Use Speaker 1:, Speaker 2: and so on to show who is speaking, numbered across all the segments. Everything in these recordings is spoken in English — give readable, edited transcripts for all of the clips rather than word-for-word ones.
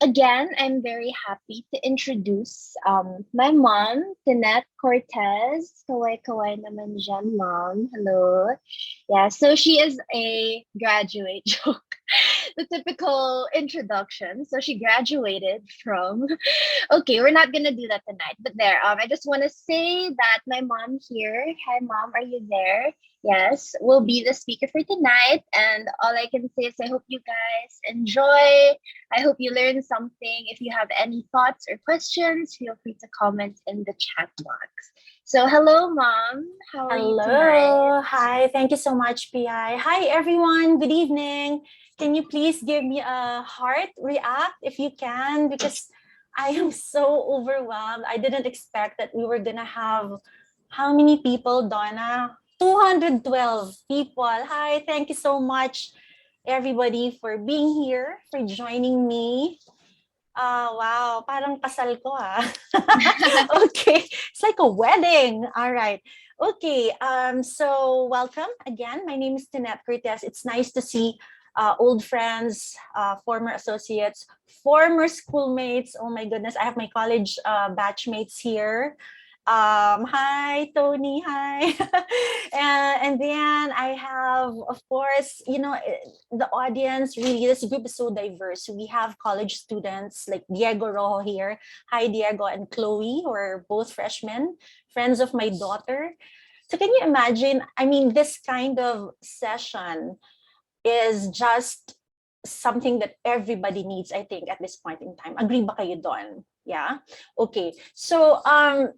Speaker 1: Again, I'm very happy to introduce my mom, Tinette Cortes. Kaway naman dyan, mom. Hello. Yeah, so she is a graduate joke. The typical introduction. So she graduated from okay, we're not gonna do that tonight. But there, I just want to say that my mom here. Hi, mom. Are you there? Yes, will be the speaker for tonight. And all I can say is I hope you guys enjoy. I hope you learn something. If you have any thoughts or questions, feel free to comment in the chat box. So, hello, mom. How are you tonight?
Speaker 2: Hello. Hi. Thank you so much, PI. Hi, everyone. Good evening. Can you please give me a heart react if you can? Because I am so overwhelmed. I didn't expect that we were going to have how many people, Donna? 212 people. Hi. Thank you so much, everybody, for being here, for joining me. Wow, parang kasal ko Okay, it's like a wedding. All right. Okay, so welcome again. My name is Tinette Cortes. It's nice to see old friends, former associates, former schoolmates. Oh my goodness, I have my college batchmates here. Hi, Tony. Hi. And then I have, of course, the audience, really, this group is so diverse. We have college students like Diego Rojo here. Hi, Diego and Chloe, who are both freshmen, friends of my daughter. So can you imagine? I mean, this kind of session is just something that everybody needs, I think, at this point in time. Agree ba kayo doon? Yeah. Okay. So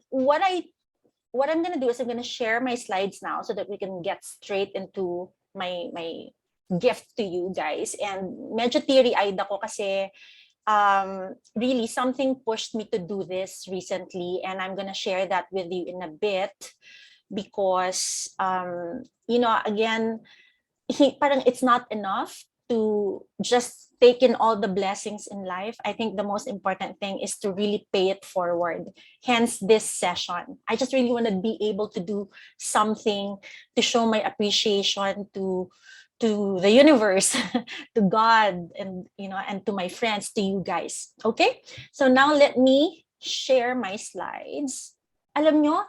Speaker 2: what I'm gonna do is I'm gonna share my slides now so that we can get straight into my gift to you guys. And medyo teary-eyed ako kasi really something pushed me to do this recently, and I'm gonna share that with you in a bit because again, parang it's not enough to just take in all the blessings in life. I think the most important thing is to really pay it forward. Hence this session. I just really want to be able to do something to show my appreciation to the universe, to God, and and to my friends, to you guys. Okay? So now let me share my slides. Alam nyo,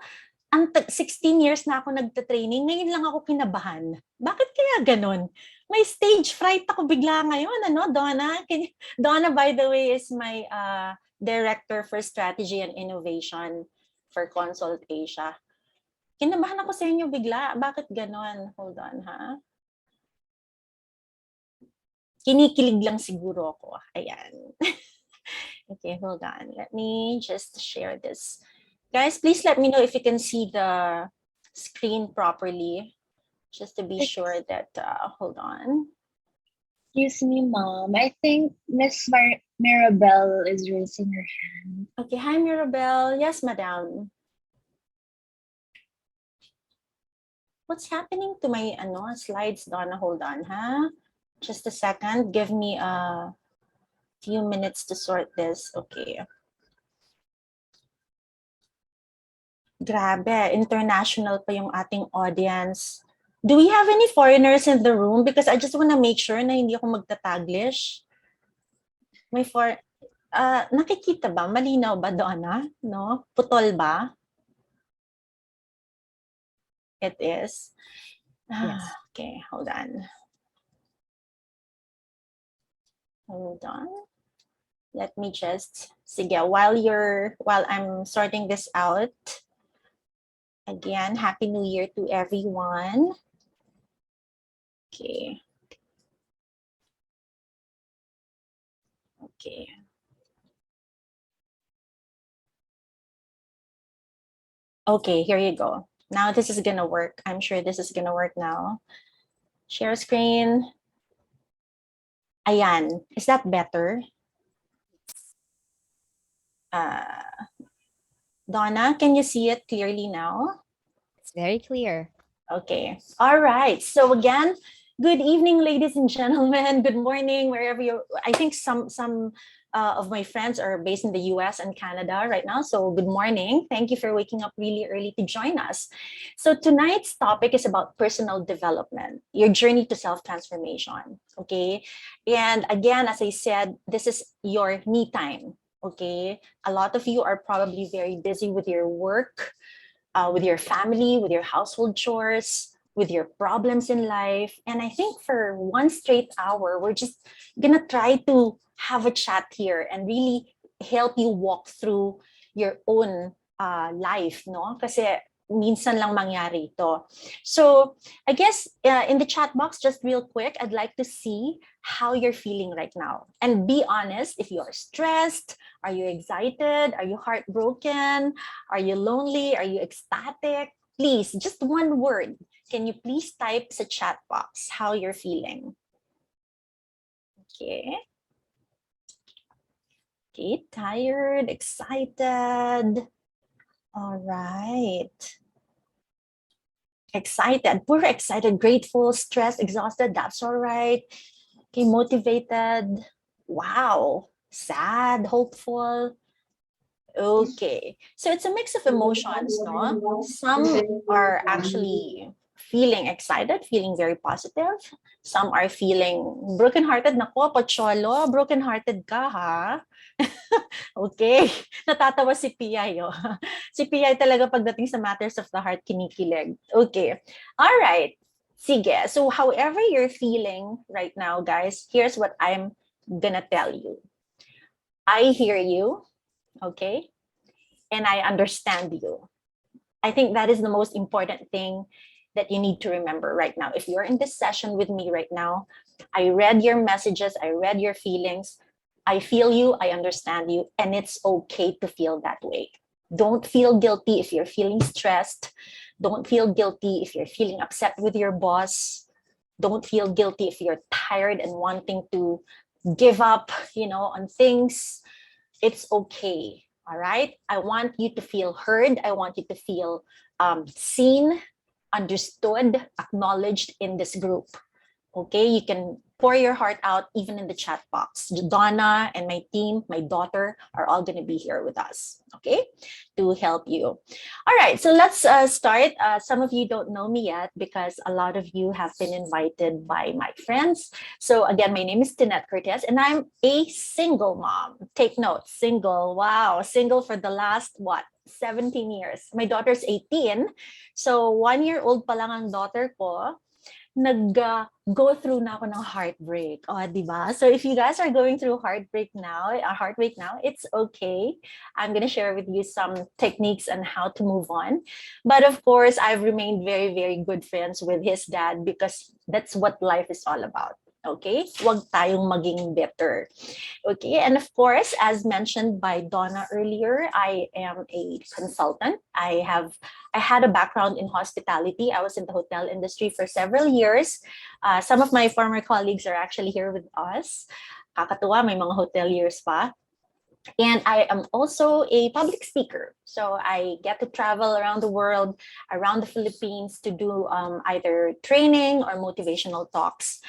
Speaker 2: 16 years na ako nagte-training, ngayon lang ako kinabahan. Bakit kaya ganun? May stage fright ako bigla ngayon, Donna? Donna, by the way, is my director for strategy and innovation for Consult Asia. Kinabahan ako sa inyo bigla. Bakit ganun? Hold on, ha? Kinikilig lang siguro ako. Ayan. Okay, hold on. Let me just share this. Guys, please let me know if you can see the screen properly, just to be sure that, hold on.
Speaker 1: Excuse me, mom. I think Miss Mirabelle is raising her hand.
Speaker 2: Okay, hi, Mirabelle. Yes, madam. What's happening to my slides, Donna? Hold on, huh? Just a second. Give me a few minutes to sort this. Okay. Grabe, international pa yung ating audience. Do we have any foreigners in the room? Because I just want to make sure na hindi ako magtataglish. May nakikita ba? Malinaw ba, Donna? No? Putol ba? It is.
Speaker 1: Yes.
Speaker 2: Okay, hold on. Hold on. Let me just, sige, while I'm sorting this out, again, Happy New Year to everyone. Okay. Okay. Okay, here you go. Now this is gonna work. I'm sure this is gonna work now. Share screen. Ayan. Is that better? Donna, can you see it clearly now?
Speaker 3: It's very clear.
Speaker 2: Okay. All right. So again, Good evening, ladies and gentlemen. Good morning, wherever you. I think some of my friends are based in the U.S. and Canada right now. So good morning. Thank you for waking up really early to join us. So tonight's topic is about personal development, your journey to self-transformation. Okay, and again, as I said, this is your me time. Okay, a lot of you are probably very busy with your work, with your family, with your household chores, with your problems in life. And I think for one straight hour, we're just gonna try to have a chat here and really help you walk through your own life, no? Kasi minsan lang mangyari ito. So I guess in the chat box, just real quick, I'd like to see how you're feeling right now. And be honest, if you're stressed, are you excited? Are you heartbroken? Are you lonely? Are you ecstatic? Please, just one word. Can you please type sa chat box how you're feeling? Okay. Okay, tired, excited. All right. Excited. We're excited, grateful, stressed, exhausted. That's all right. Okay, motivated. Wow. Sad, hopeful. Okay. So it's a mix of emotions, no? Some are actually feeling excited, feeling very positive. Some are feeling brokenhearted. Nako, pocholo, brokenhearted ka, ha? Okay. Natatawa si Piyay, oh. Si Piyay talaga pagdating sa matters of the heart, kinikilig. Okay. All right. Sige. So however you're feeling right now, guys, here's what I'm gonna tell you. I hear you, okay? And I understand you. I think that is the most important thing that you need to remember right now. If you're in this session with me right now, I read your messages, I read your feelings. I feel you, I understand you, and it's okay to feel that way. Don't feel guilty if you're feeling stressed. Don't feel guilty if you're feeling upset with your boss. Don't feel guilty if you're tired and wanting to give up, on things. It's okay. All right. I want you to feel heard. I want you to feel seen, understood, acknowledged in this group. Okay, you can pour your heart out even in the chat box. Donna and my team, my daughter, are all going to be here with us, okay, to help you. All right, so let's start. Some of you don't know me yet because a lot of you have been invited by my friends. So again, my name is Tinette Cortes and I'm a single mom. Take note, single. Wow, single for the last, 17 years. My daughter's 18. So 1-year-old pa lang ang daughter ko, nag-go through na ako ng heartbreak. Oh, di ba? So if you guys are going through heartbreak now, it's okay. I'm gonna share with you some techniques on how to move on. But of course, I've remained very, very good friends with his dad because that's what life is all about. Okay? Huwag tayong maging bitter. Okay, and of course, as mentioned by Donna earlier, I am a consultant. I had a background in hospitality. I was in the hotel industry for several years. Some of my former colleagues are actually here with us. Kakatuwa, may mga hoteliers pa. And I am also a public speaker. So I get to travel around the world, around the Philippines to do either training or motivational talks.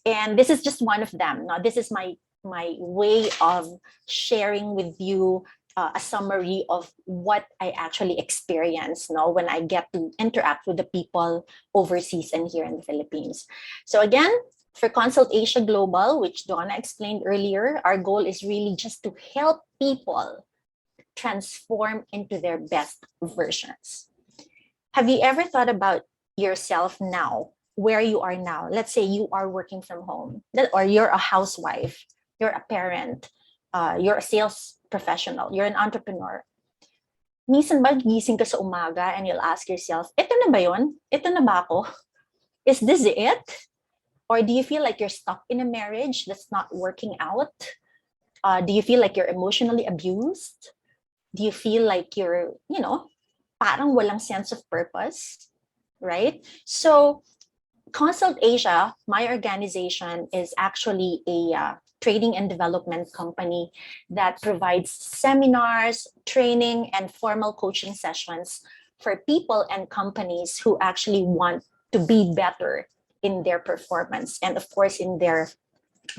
Speaker 2: And this is just one of them. Now, this is my way of sharing with you a summary of what I actually experience when I get to interact with the people overseas and here in the Philippines. So again, for Consult Asia Global, which Donna explained earlier, our goal is really just to help people transform into their best versions. Have you ever thought about yourself now, where you are now? Let's say you are working from home, or you're a housewife, you're a parent, you're a sales professional, you're an entrepreneur. Minsan ba gising ka sa umaga and you'll ask yourself, ito na ba yun? Ito na ba ako? Is this it? Or do you feel like you're stuck in a marriage that's not working out? Do you feel like you're emotionally abused? Do you feel like you're, parang walang sense of purpose, right? So Consult Asia, my organization, is actually a training and development company that provides seminars, training, and formal coaching sessions for people and companies who actually want to be better in their performance and of course in their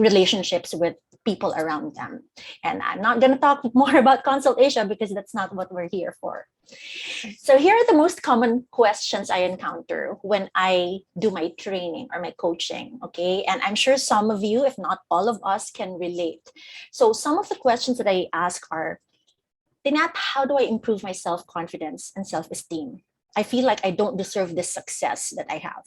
Speaker 2: relationships with people around them. And I'm not going to talk more about Consult Asia because that's not what we're here for. So here are the most common questions I encounter when I do my training or my coaching, okay? And I'm sure some of you, if not all of us, can relate. So some of the questions that I ask are, Tinette, how do I improve my self-confidence and self-esteem? I feel like I don't deserve this success that I have.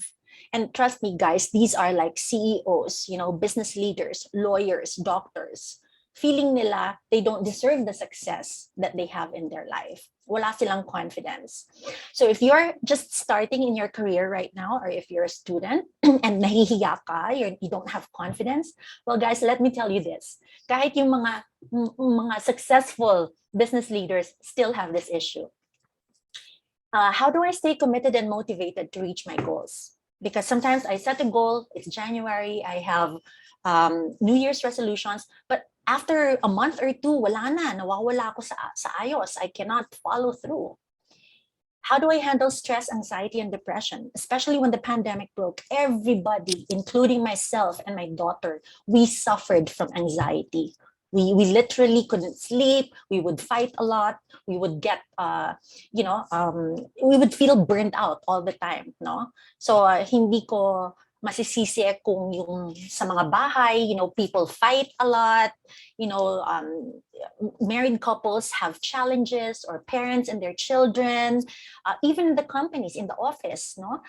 Speaker 2: And trust me, guys, these are like CEOs, business leaders, lawyers, doctors. Feeling nila they don't deserve the success that they have in their life. Wala silang confidence. So if you're just starting in your career right now, or if you're a student and nahihiya ka, you don't have confidence, well, guys, let me tell you this. Kahit yung mga successful business leaders still have this issue. How do I stay committed and motivated to reach my goals? Because sometimes I set a goal, it's January, I have New Year's resolutions, but after a month or two, wala na, nawawala ako sa ayos. I cannot follow through. How do I handle stress, anxiety, and depression? Especially when the pandemic broke, everybody, including myself and my daughter, we suffered from anxiety. We literally couldn't sleep. We would fight a lot. We would get, we would feel burnt out all the time, no? So hindi ko masisisi kung yung sa mga bahay, people fight a lot, married couples have challenges, or parents and their children, even the companies in the office, no?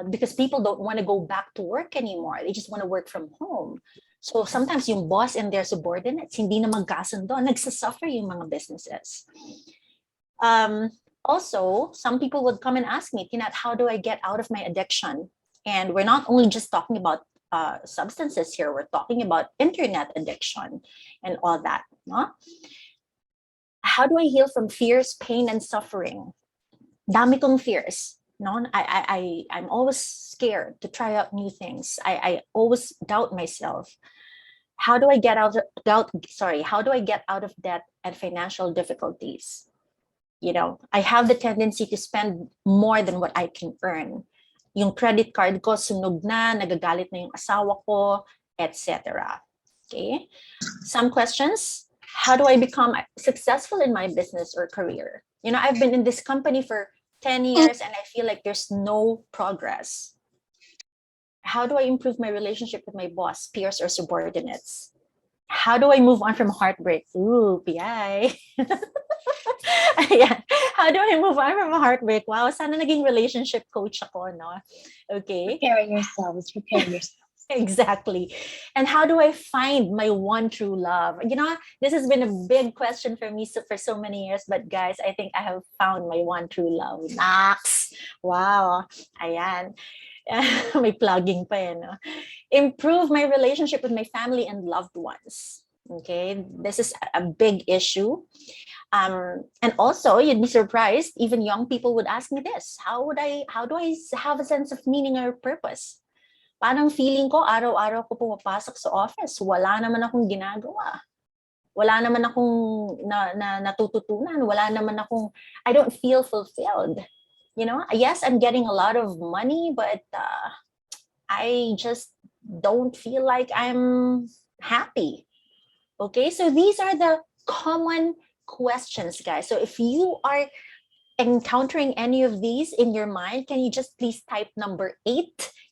Speaker 2: Because people don't want to go back to work anymore. They just want to work from home. So sometimes yung boss and their subordinates, hindi na magkasundo, nagsasuffer yung mga businesses. Also, some people would come and ask me, Tinette, how do I get out of my addiction? And we're not only just talking about substances here, we're talking about internet addiction and all that. No? How do I heal from fears, pain, and suffering? Dami kong fears. No? I'm always scared to try out new things. I always doubt myself. How do I get out of debt and financial difficulties? I have the tendency to spend more than what I can earn. Yung credit card ko sunog na, nagagalit na yung asawa ko, etc. Okay? Some questions. How do I become successful in my business or career? I've been in this company for 10 years and I feel like there's no progress. How do I improve my relationship with my boss, peers, or subordinates? How do I move on from heartbreak? Ooh, PI. Ayan. How do I move on from a heartbreak? Wow, sana naging relationship coach ako, no? Okay.
Speaker 1: Prepare yourselves.
Speaker 2: Exactly. And how do I find my one true love? This has been a big question for me for so many years, but guys, I think I have found my one true love. Max. Wow. Ayan. May plugging pa yan, no? Improve my relationship with my family and loved ones. Okay, this is a big issue. And also, you'd be surprised, even young people would ask me this: how do I have a sense of meaning or purpose? Parang feeling ko, araw-araw ko pumapasok sa office, wala naman akong ginagawa. Wala naman akong natututunan. Wala naman akong, I don't feel fulfilled. Yes, I'm getting a lot of money, but I just don't feel like I'm happy. Okay, so these are the common questions, guys. So if you are encountering any of these in your mind, can you just please type number 8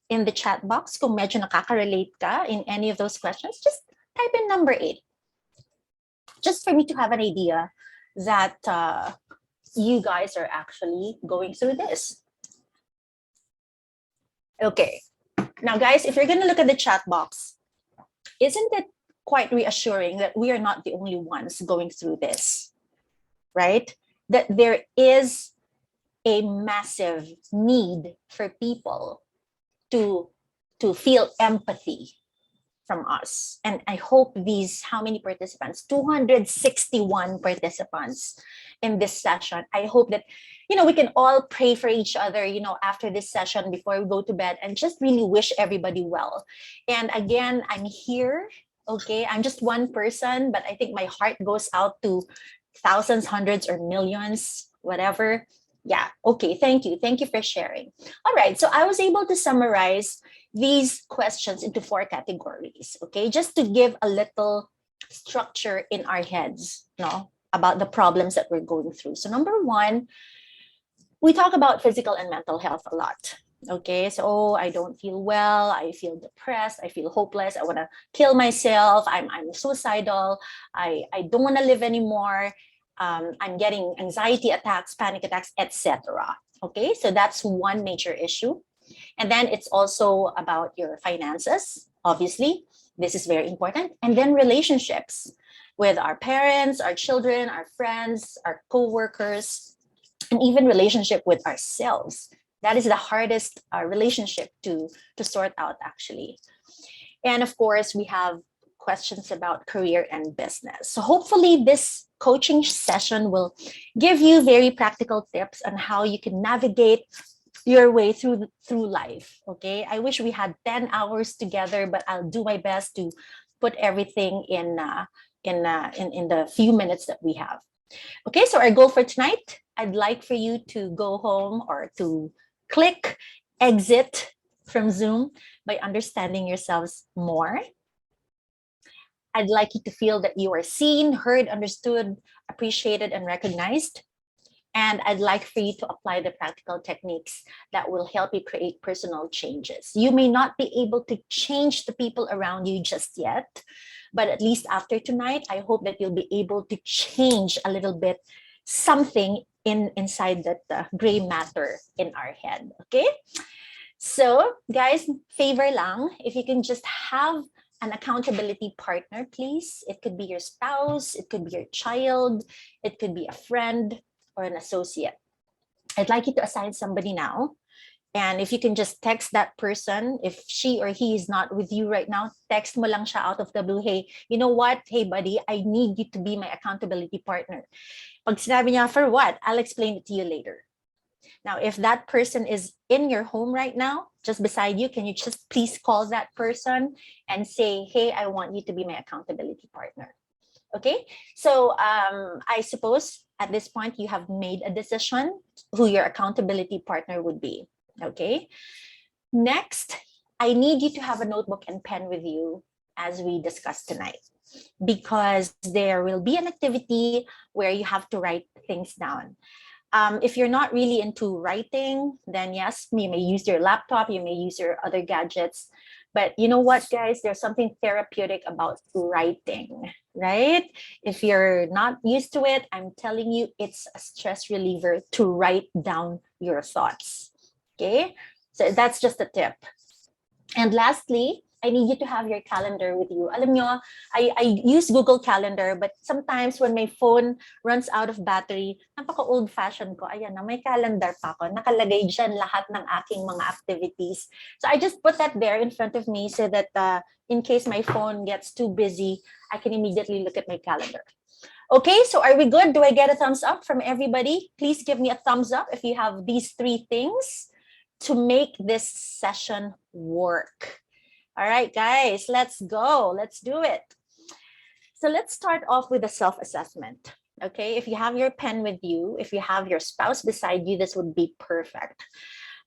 Speaker 2: in the chat box? Kung medyo nakaka-relate ka in any of those questions, just type in number 8. Just for me to have an idea that you guys are actually going through this. Okay. Now, guys, if you're going to look at the chat box, isn't it quite reassuring that we are not the only ones going through this, right? That there is a massive need for people to feel empathy from us. And I hope how many participants, 261 participants in this session. I hope that, we can all pray for each other, after this session before we go to bed, and just really wish everybody well. And again, I'm here. Okay, I'm just one person, but I think my heart goes out to thousands, hundreds, or millions, whatever. Yeah, okay, thank you. Thank you for sharing. All right, so I was able to summarize these questions into 4 categories, okay? Just to give a little structure in our heads, no, about the problems that we're going through. So number 1, we talk about physical and mental health a lot. Okay, so I don't feel well, I feel depressed, I feel hopeless, I want to kill myself, I'm suicidal, I don't want to live anymore, I'm getting anxiety attacks, panic attacks, etc. Okay, so that's one major issue. And then it's also about your finances, obviously. This is very important. And then relationships with our parents, our children, our friends, our co-workers, and even relationship with ourselves. That is the hardest relationship to sort out, actually. And of course, we have questions about career and business. So hopefully this coaching session will give you very practical tips on how you can navigate your way through life. Okay, I wish we had 10 hours together, but I'll do my best to put everything in the few minutes that we have. Okay, so our goal for tonight, I'd like for you to go home or to click exit from Zoom by understanding yourselves more. I'd like you to feel that you are seen, heard, understood, appreciated, and recognized. And I'd like for you to apply the practical techniques that will help you create personal changes. You may not be able to change the people around you just yet, but at least after tonight, I hope that you'll be able to change a little bit something inside that gray matter in our head, okay? So guys, favor lang, if you can just have an accountability partner, please. It could be your spouse, it could be your child, it could be a friend or an associate. I'd like you to assign somebody now. And if you can just text that person, if she or he is not with you right now, text mo lang siya out of the blue, hey, you know what? Hey, buddy, I need you to be my accountability partner. Pag sinabi niya, for what? I'll explain it to you later. Now, if that person is in your home right now, just beside you, can you just please call that person and say, hey, I want you to be my accountability partner. Okay, so I suppose at this point you have made a decision who your accountability partner would be. Okay, next, I need you to have a notebook and pen with you as we discuss tonight, because there will be an activity where you have to write things down. If you're not really into writing, then yes, you may use your laptop, you may use your other gadgets. But you know what, guys? There's something therapeutic about writing, right? If you're not used to it, I'm telling you, it's a stress reliever to write down your thoughts. Okay, so that's just a tip. And lastly, I need you to have your calendar with you. Alam nyo, I use Google Calendar, but sometimes when my phone runs out of battery, napaka-old-fashioned ko. Ayan na, may calendar pa ako. Nakalagay dyan lahat ng aking mga activities. So I just put that there in front of me so that in case my phone gets too busy, I can immediately look at my calendar. Okay, so are we good? Do I get a thumbs up from everybody? Please give me a thumbs up if you have these 3 things to make this session work. All right, guys, let's go. Let's do it. So let's start off with a self-assessment. Okay, if you have your pen with you, if you have your spouse beside you, this would be perfect.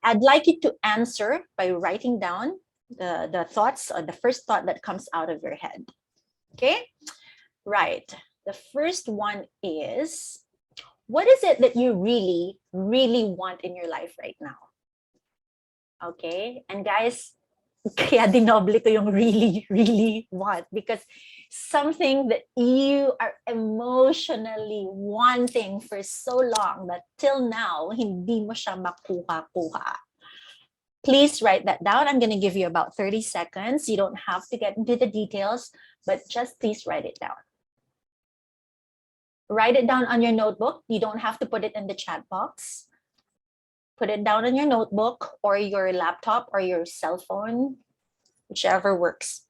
Speaker 2: I'd like you to answer by writing down the thoughts or the first thought that comes out of your head. Okay, right. The first one is, what is it that you really, really want in your life right now? Okay, and guys, kaya dinoble ko yung really, really want, because something that you are emotionally wanting for so long that till now, hindi mo siya makuha-kuha. Please write that down. I'm going to give you about 30 seconds. You don't have to get into the details, but just please write it down. Write it down on your notebook. You don't have to put it in the chat box. Put it down on your notebook or your laptop or your cell phone, whichever works.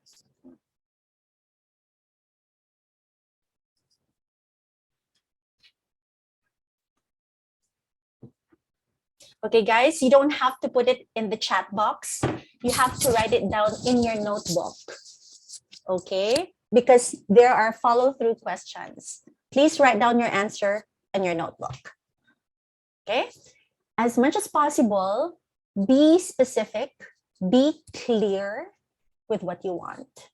Speaker 2: Okay, guys, you don't have to put it in the chat box. You have to write it down in your notebook. Okay, because there are follow-through questions. Please write down your answer in your notebook. Okay, as much as possible, be specific be clear with what you want.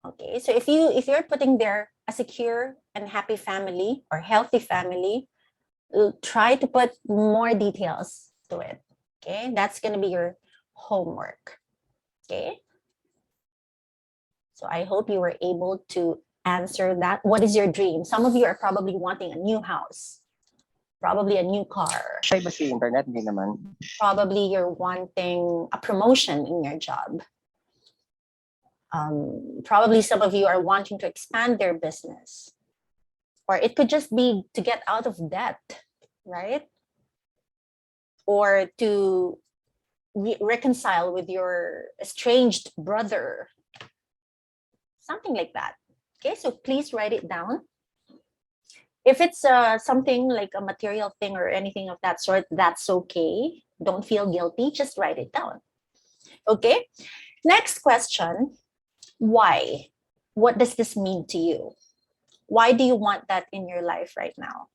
Speaker 2: Okay, so if you're putting there a secure and happy family or healthy family, try to put more details to it. Okay, that's going to be your homework. Okay, so I hope you were able to answer that. What is your dream? Some of you are probably wanting a new house, probably a new car.
Speaker 3: Ay, ba si internet? Hindi naman.
Speaker 2: Probably you're wanting a promotion in your job. Probably some of you are wanting to expand their business. Or it could just be to get out of debt, right? Or to reconcile with your estranged brother. Something like that. Okay, so please write it down. If it's something like a material thing or anything of that sort, that's okay. Don't feel guilty, just write it down. Okay, next question. Why? What does this mean to you? Why do you want that in your life right now?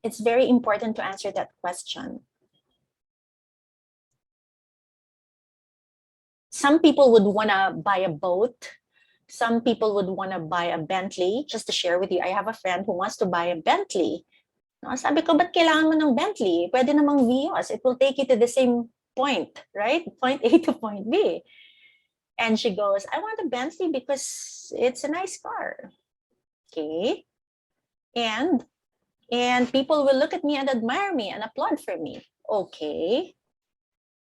Speaker 2: It's very important to answer that question. Some people would want to buy a boat. Some people would want to buy a Bentley. Just to share with you, I have a friend who wants to buy a Bentley. No, sabi ko, ba't kailangan mo ng Bentley? Pwede namang Vios. It will take you to the same point, right? Point A to point B. And she goes, I want a Bentley because it's a nice car. Okay. And people will look at me and admire me and applaud for me. Okay.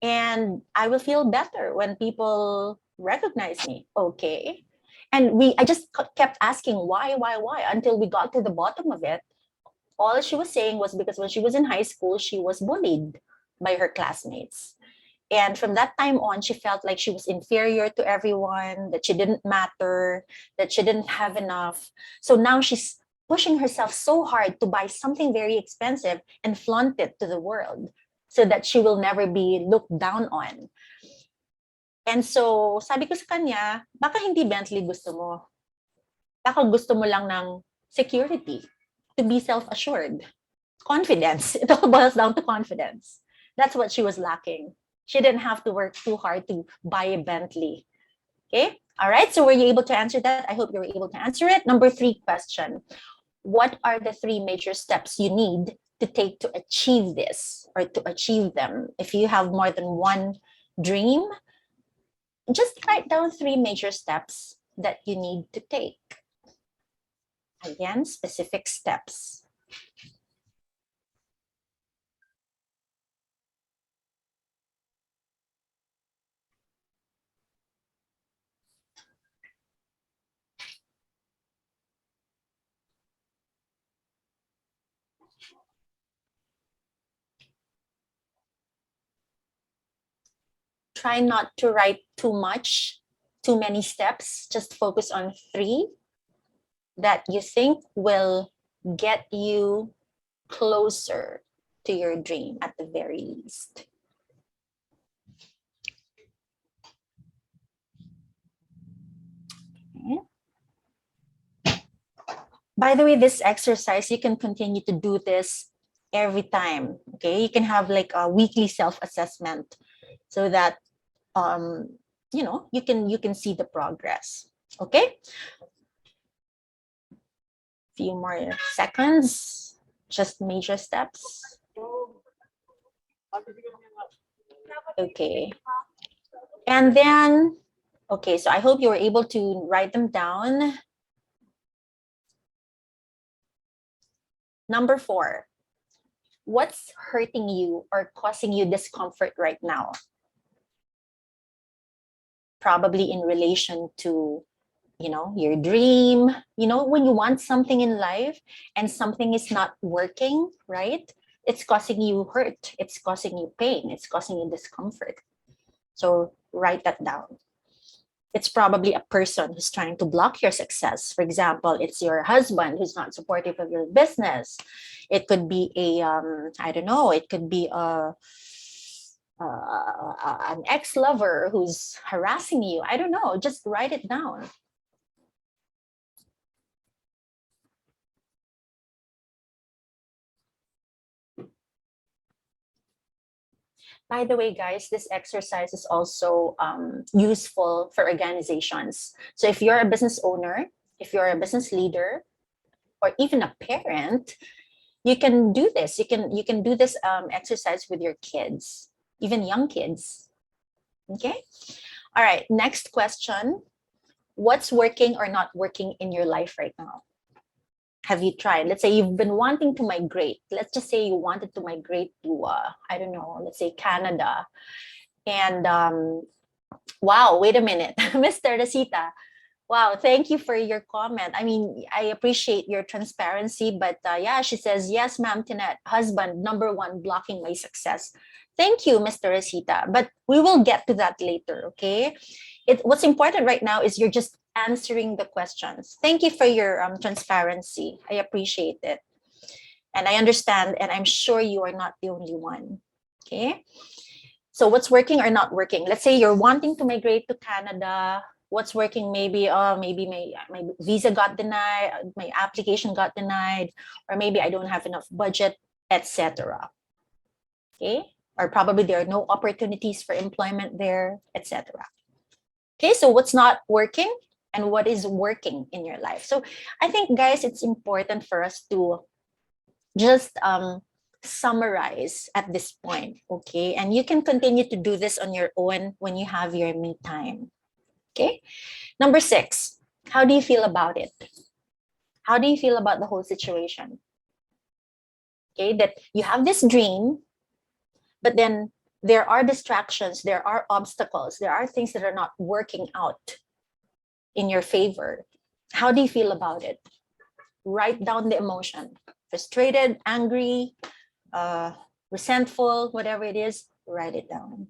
Speaker 2: And I will feel better when people recognize me. Okay. And I just kept asking why, until we got to the bottom of it. All she was saying was because when she was in high school, she was bullied by her classmates. And from that time on, she felt like she was inferior to everyone, that she didn't matter, that she didn't have enough. So now she's pushing herself so hard to buy something very expensive and flaunt it to the world so that she will never be looked down on. And so, sabi ko sa kanya, baka hindi Bentley gusto mo. Baka gusto mo lang ng security, to be self-assured. Confidence. It all boils down to confidence. That's what she was lacking. She didn't have to work too hard to buy a Bentley. Okay? All right. So were you able to answer that? I hope you were able to answer it. Number 3 question. What are the 3 major steps you need to take to achieve this or to achieve them? If you have more than one dream, just write down 3 major steps that you need to take. Again, specific steps. Try not to write too much, too many steps. Just focus on 3 that you think will get you closer to your dream at the very least. Okay. By the way, this exercise, you can continue to do this every time. Okay, you can have like a weekly self-assessment so that you can see the progress. Okay, few more seconds, just major steps. Okay, and then okay, so I hope you were able to write them down. Number 4, what's hurting you or causing you discomfort right now? Probably in relation to, your dream, when you want something in life and something is not working, right? It's causing you hurt. It's causing you pain. It's causing you discomfort. So write that down. It's probably a person who's trying to block your success. For example, it's your husband who's not supportive of your business. It could be I don't know, it could be an ex-lover who's harassing you. I don't know, just write it down. By the way, guys, this exercise is also useful for organizations. So if you're a business owner, if you're a business leader, or even a parent, you can do this. You can do this exercise with your kids, even young kids. Okay. All right. Next question. What's working or not working in your life right now? Have you tried? Let's say you've been wanting to migrate. Let's just say you wanted to migrate to, I don't know, let's say Canada. And wow, wait a minute, Miss Teresita. Wow, thank you for your comment. I mean, I appreciate your transparency, but yeah, she says, yes, ma'am, Tinette, husband, number one, blocking my success. Thank you, Miss Teresita, but we will get to that later, okay? What's important right now is you're just answering the questions. Thank you for your transparency. I appreciate it. And I understand, and I'm sure you are not the only one, okay? So what's working or not working? Let's say you're wanting to migrate to Canada. What's working? Maybe maybe my visa got denied, my application got denied, or maybe I don't have enough budget, etc. Okay, or probably there are no opportunities for employment there, etc. Okay, so what's not working and what is working in your life? So I think, guys, it's important for us to just summarize at this point, okay? And you can continue to do this on your own when you have your me time, okay? Number 6, how do you feel about it? How do you feel about the whole situation? Okay, that you have this dream, but then there are distractions, there are obstacles, there are things that are not working out in your favor. How do you feel about it? Write down the emotion. Frustrated, angry, resentful, whatever it is, write it down.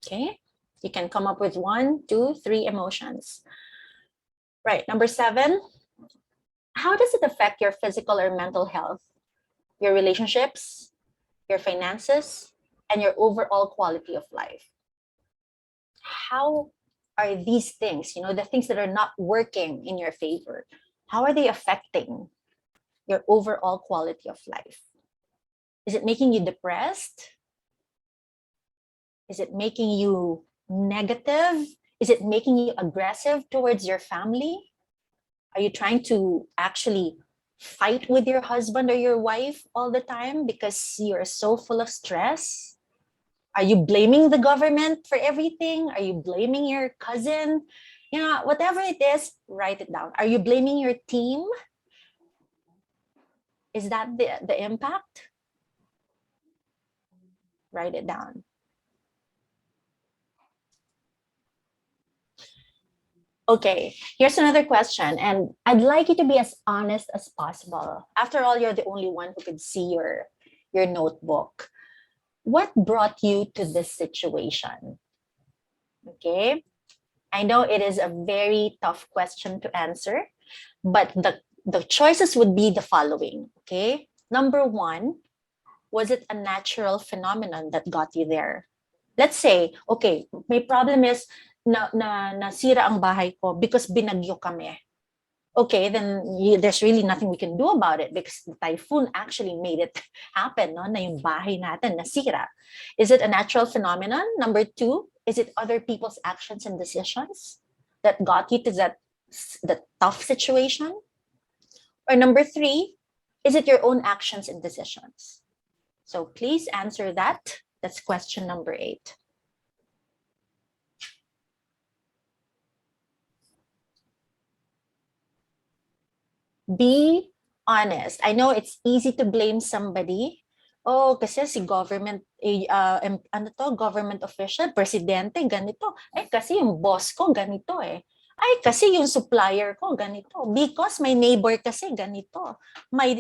Speaker 2: Okay, you can come up with 1, 2, 3 emotions. Right, number 7, how does it affect your physical or mental health, your relationships, your finances, and your overall quality of life? How are these things, the things that are not working in your favor, how are they affecting your overall quality of life? Is it making you depressed? Is it making you negative? Is it making you aggressive towards your family? Are you trying to actually fight with your husband or your wife all the time because you're so full of stress? Are you blaming the government for everything? Are you blaming your cousin? Whatever it is, write it down. Are you blaming your team? Is that the impact? Write it down. Okay, here's another question, and I'd like you to be as honest as possible. After all, you're the only one who could see your notebook. What brought you to this situation? Okay, I know it is a very tough question to answer, but the choices would be the following. Okay, number 1, was it a natural phenomenon that got you there? Let's say, okay, my problem is nasira ang bahay ko because binagyo kami. Okay, then there's really nothing we can do about it because the typhoon actually made it happen, no? Na yung bahay natin nasira. Is it a natural phenomenon? Number 2, is it other people's actions and decisions that got you to the tough situation? Or number 3, is it your own actions and decisions? So please answer that. That's question number 8. Be honest. I know it's easy to blame somebody. Oh, kasi si government, government official, presidente, ganito. Kasi yung boss ko, ganito eh. Ay, kasi yung supplier ko ganito. Because my neighbor kasi ganito. My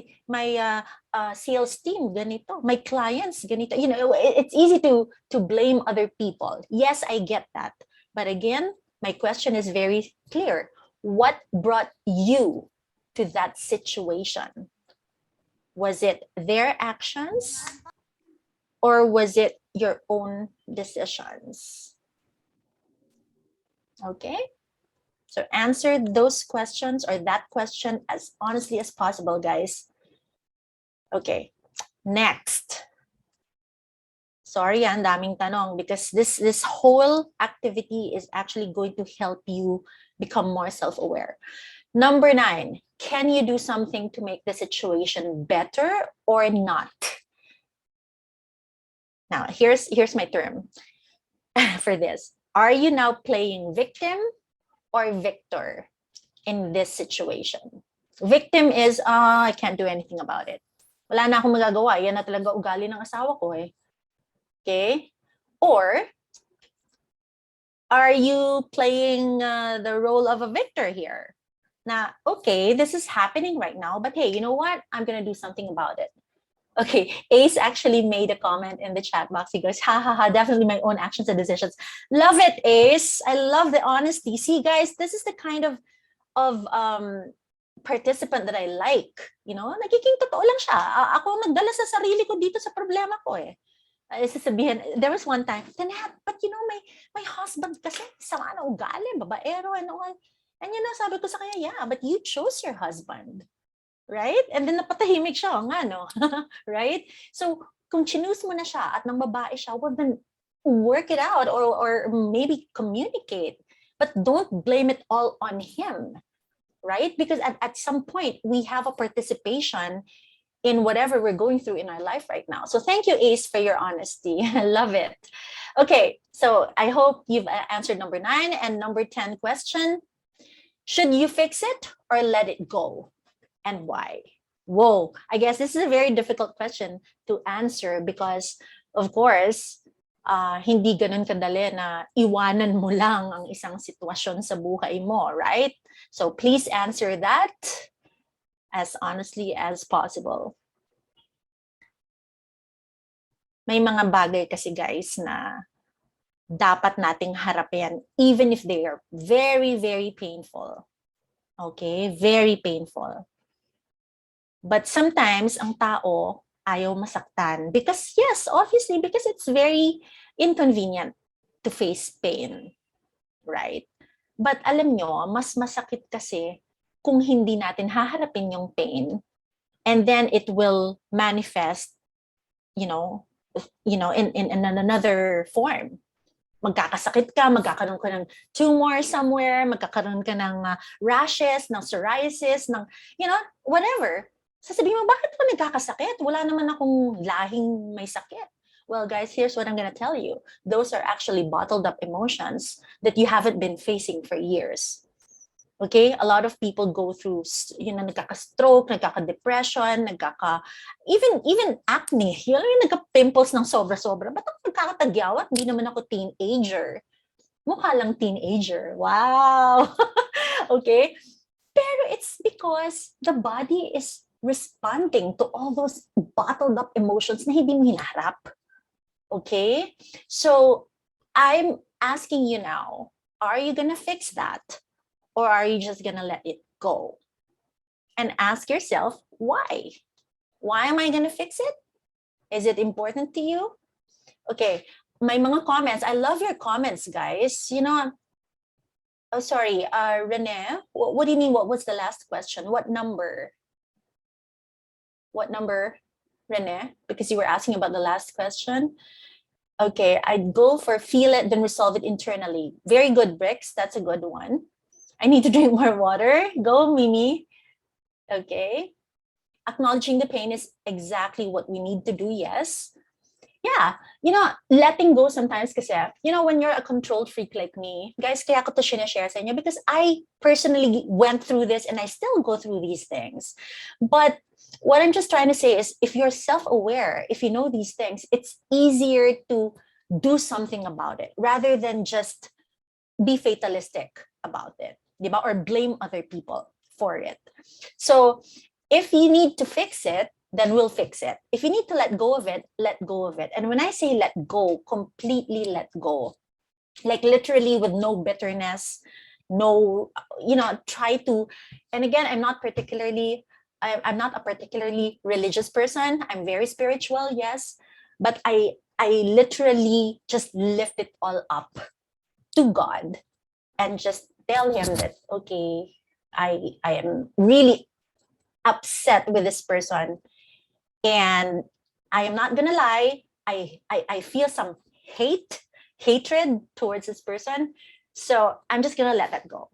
Speaker 2: sales team ganito. My clients ganito. You know, it's easy to blame other people. Yes, I get that. But again, my question is very clear. What brought you to that situation? Was it their actions or was it your own decisions? Okay? So answer those questions or that question as honestly as possible, guys. Okay, next. Sorry, ang daming tanong because this whole activity is actually going to help you become more self-aware. Number 9, can you do something to make the situation better or not? Now, here's my term for this. Are you now playing victim or victor in this situation? Victim is, I can't do anything about it. Wala na akong magagawa. Yan na talaga ugali ng asawa ko eh. Okay? Or, are you playing the role of a victor here? Na, okay, this is happening right now, but hey, you know what? I'm gonna do something about it. Okay, Ace actually made a comment in the chat box. He goes, ha ha ha, definitely my own actions and decisions. Love it, Ace. I love the honesty. See, guys, this is the kind of participant that I like. You know, nagiging totoo lang siya. Ako nagdala sa sarili ko dito sa problema ko eh. Sasabihin, there was one time, Tinette, but you know, my husband kasi sama na ugali, babaero and all. And you know, sabi ko sa kanya, yeah, but you chose your husband. Right? And then napatahimik siya, nga no? Right? So, kung chinuse mo na siya at nang babae siya, well then work it out or maybe communicate. But don't blame it all on him. Right? Because at some point, we have a participation in whatever we're going through in our life right now. So thank you, Ace, for your honesty. I love it. Okay, so I hope you've answered number 9 and number 10 question. Should you fix it or let it go? And why? Whoa, I guess this is a very difficult question to answer because, of course, hindi ganun kadali na iwanan mo lang ang isang sitwasyon sa buhay mo, right? So please answer that as honestly as possible. May mga bagay kasi guys na dapat nating harapin even if they are very, very painful. Okay? Very painful. But sometimes ang tao ayaw masaktan because yes, obviously, because it's very inconvenient to face pain, right? But alam nyo, mas masakit kasi kung hindi natin haharapin yung pain and then it will manifest, you know, in another form. Magkakasakit ka, magkakaroon ka ng tumor somewhere, magkakaroon ka ng rashes, ng psoriasis, ng, you know, whatever. Sasabihin mo, bakit ako nagkakasakit? Wala naman akong lahing may sakit. Well, guys, here's what I'm going to tell you. Those are actually bottled up emotions that you haven't been facing for years. Okay? A lot of people go through, you know, nagkaka-stroke, nagkaka-depression, even acne. You know, yung nagka-pimples ng sobra-sobra. Ba't ako nagkakatagyawat? Hindi naman ako teenager. Mukha lang teenager. Wow! Okay? Pero it's because the body is responding to all those bottled up emotions na hindi mo hinaharap. Okay? So, I'm asking you now, are you gonna fix that? Or are you just gonna let it go? And ask yourself, why? Why am I gonna fix it? Is it important to you? Okay, may mga comments. I love your comments, guys. You know, oh, sorry, Rene, what do you mean? What was the last question? What number? What number, Rene? Because you were asking about the last question. Okay, I'd go for feel it, then resolve it internally. Very good, Bricks. That's a good one. I need to drink more water. Go, Mimi. Okay. Acknowledging the pain is exactly what we need to do, yes. Yeah, you know, letting go sometimes kasi, you know, when you're a controlled freak like me, guys, kaya ko to share sa inyo because I personally went through this and I still go through these things. But what I'm just trying to say is if you're self-aware, if you know these things, it's easier to do something about it rather than just be fatalistic about it. diba? Or blame other people for it. So if you need to fix it, then we'll fix it. If you need to let go of it, let go of it. And when I say let go, completely let go, like literally with no bitterness, no, try to, and again, I'm not a particularly religious person. I'm very spiritual, yes, but I literally just lift it all up to God and just tell him that, okay, I am really upset with this person, and I am not gonna lie, I feel some hatred towards this person. So I'm just gonna let that go.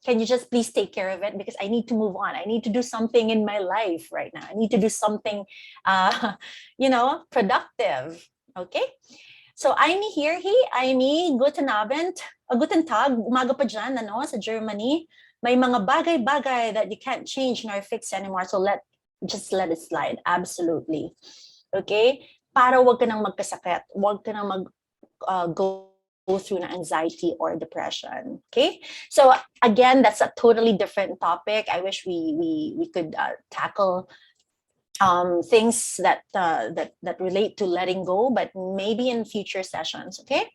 Speaker 2: Can you just please take care of it? Because I need to move on. I need to do something in my life right now. I need to do something, productive. Okay? So Amy here. Hey, Amy, guten Abend. Guten Tag. Umaga pa dyan, sa Germany. May mga bagay-bagay that you can't change nor fix anymore. So just let it slide. Absolutely. Okay? Para wag ka nang magkasakit. Wag ka nang go through an anxiety or depression. Okay, so again, that's a totally different topic. I wish we could tackle things that relate to letting go, but maybe in future sessions. Okay,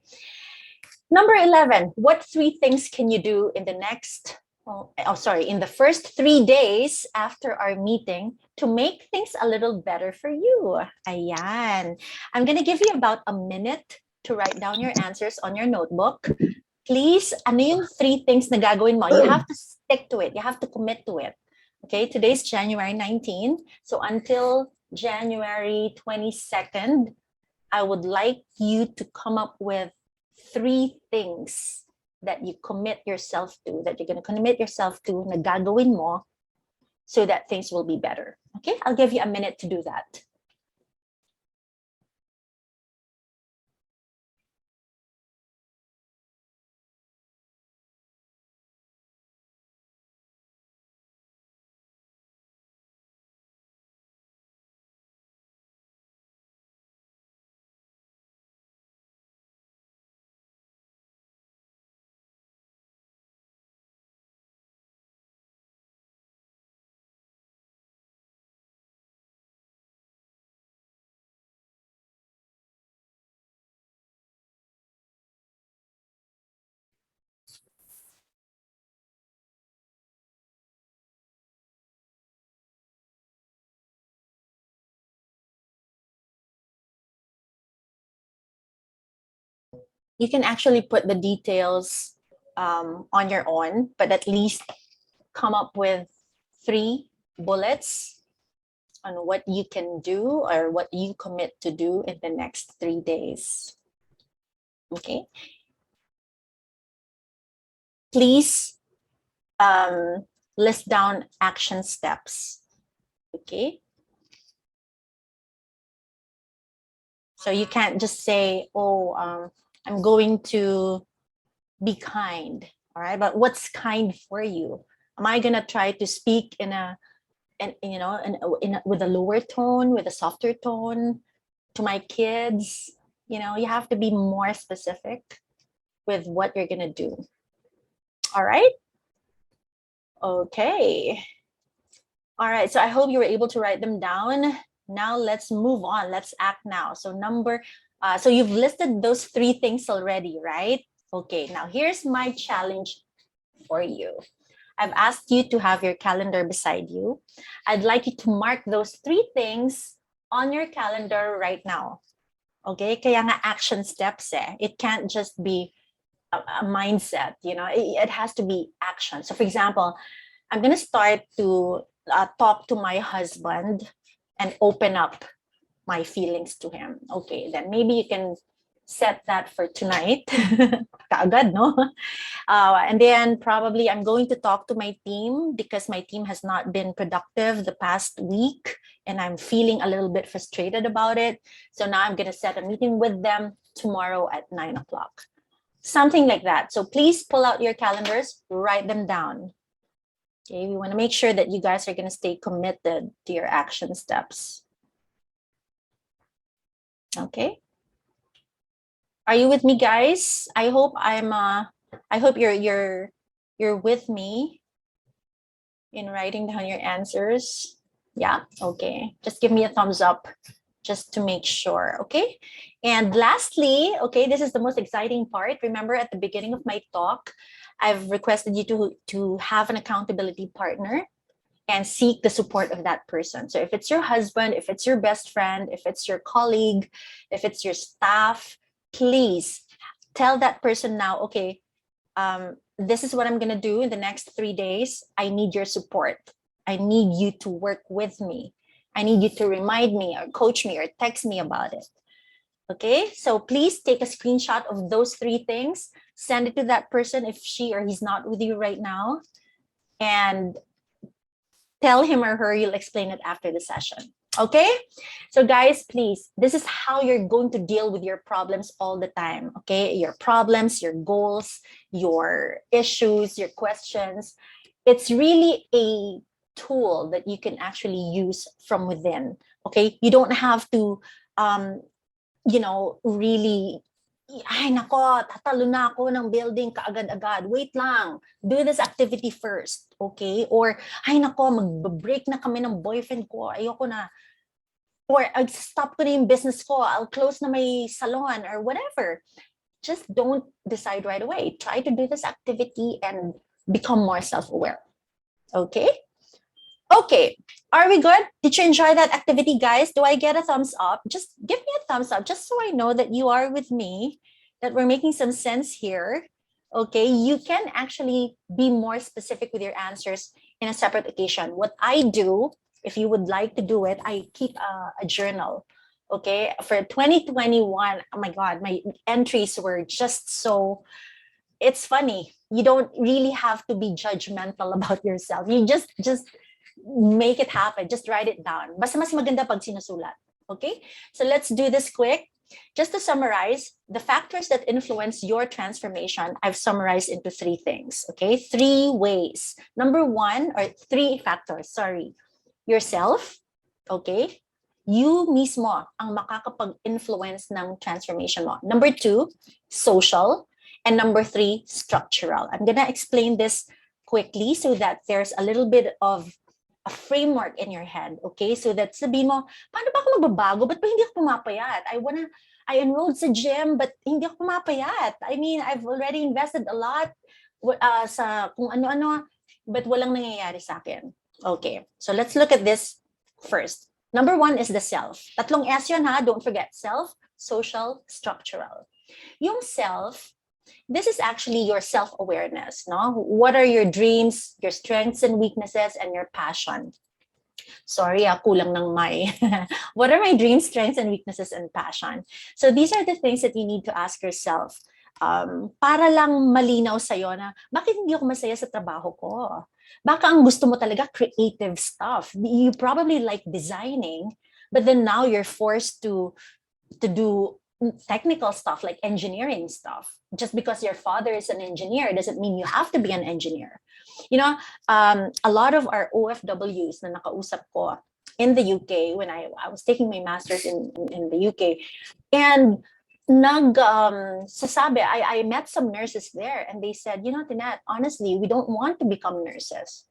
Speaker 2: number 11. What 3 things can you do in the in the first 3 days after our meeting to make things a little better for you? Ayan. I'm gonna give you about a minute to write down your answers on your notebook. Please, ano yung 3 things na gagawin mo? You have to stick to it. You have to commit to it. Okay, today's January 19. So until January 22nd, I would like you to come up with 3 things that you commit yourself to, that you're going to commit yourself to na gagawin mo so that things will be better. Okay, I'll give you a minute to do that. You can actually put the details on your own, but at least come up with 3 bullets on what you can do or what you commit to do in the next 3 days. Okay. Please list down action steps. Okay. So you can't just say, oh, I'm going to be kind. All right. But what's kind for you? Am I going to try to speak with a lower tone, with a softer tone to my kids? You have to be more specific with what you're going to do. All right. Okay. All right. So I hope you were able to write them down. Now let's move on. Let's act now. So so you've listed those 3 things already, right? Okay. Now here's my challenge for you. I've asked you to have your calendar beside you. I'd like you to mark those 3 things on your calendar right now. Okay? Kaya nga action steps eh. It can't just be a mindset, it has to be action. So for example, I'm going to start to talk to my husband and open up my feelings to him. Okay, then maybe you can set that for tonight. Kaagad, no? And then probably I'm going to talk to my team because my team has not been productive the past week and I'm feeling a little bit frustrated about it. So now I'm going to set a meeting with them tomorrow at 9 o'clock. Something like that. So please pull out your calendars, write them down. Okay, we want to make sure that you guys are going to stay committed to your action steps. Okay. Are you with me, guys? I hope you're You're with me in writing down your answers? Yeah, okay. Just give me a thumbs up just to make sure, okay? And lastly, okay, this is the most exciting part. Remember at the beginning of my talk, I've requested you to have an accountability partner and seek the support of that person. So if it's your husband, if it's your best friend, if it's your colleague, if it's your staff, please tell that person now, okay, this is what I'm going to do in the next 3 days. I need your support. I need you to work with me. I need you to remind me or coach me or text me about it. Okay, so please take a screenshot of those 3 things, send it to that person if she or he's not with you right now, and tell him or her you'll explain it after the session. Okay, so guys, please, this is how you're going to deal with your problems all the time. Okay, your problems, your goals, your issues, your questions. It's really a tool that you can actually use from within. Okay, you don't have to really, ay nako, tatalo na ako ng building kaagad-agad. Wait lang, do this activity first, okay? Or, ay nako, mag-break na kami ng boyfriend ko, ayoko na. Or, stop ko na yung business ko, I'll close na my salon or whatever. Just don't decide right away. Try to do this activity and become more self-aware, okay? Okay, are we good? Did you enjoy that activity, guys? Do I get a thumbs up? Just give me a thumbs up, just so I know that you are with me, that we're making some sense here. Okay, you can actually be more specific with your answers in a separate occasion. What I do, if you would like to do it, I keep a journal. Okay, for 2021, oh my God, my entries were just so, it's funny. You don't really have to be judgmental about yourself. You just make it happen. Just write it down. Basta mas maganda pag sinusulat. Okay? So let's do this quick. Just to summarize, the factors that influence your transformation, I've summarized into 3 things. Okay? 3 ways. Number 1, or 3 factors, sorry. Yourself. Okay? You mismo ang makakapag-influence ng transformation mo. Number 2, social. And number 3, structural. I'm gonna explain this quickly so that there's a little bit of a framework in your head, okay? So that sabihin mo, paano ba ako magbabago? Ba't ba hindi ako pumapayat? I enrolled sa gym, but hindi ako pumapayat. I mean, I've already invested a lot sa kung ano-ano, but walang nangyayari sa akin. Okay, so let's look at this first. Number 1 is the self. Tatlong S yun ha, don't forget. Self, social, structural. Yung self, this is actually your self-awareness, no? What are your dreams, your strengths and weaknesses, and your passion? Sorry, kulang ng my. What are my dreams, strengths, and weaknesses, and passion? So these are the things that you need to ask yourself. Para lang malinaw sa'yo na, bakit hindi ako masaya sa trabaho ko? Baka ang gusto mo talaga creative stuff. You probably like designing, but then now you're forced to do technical stuff like engineering stuff. Just because your father is an engineer doesn't mean you have to be an engineer. You know, a lot of our OFWs na nakausap ko in the UK when I was taking my master's in the UK, and sasabi, I met some nurses there, and they said, you know, Tinette, honestly, we don't want to become nurses.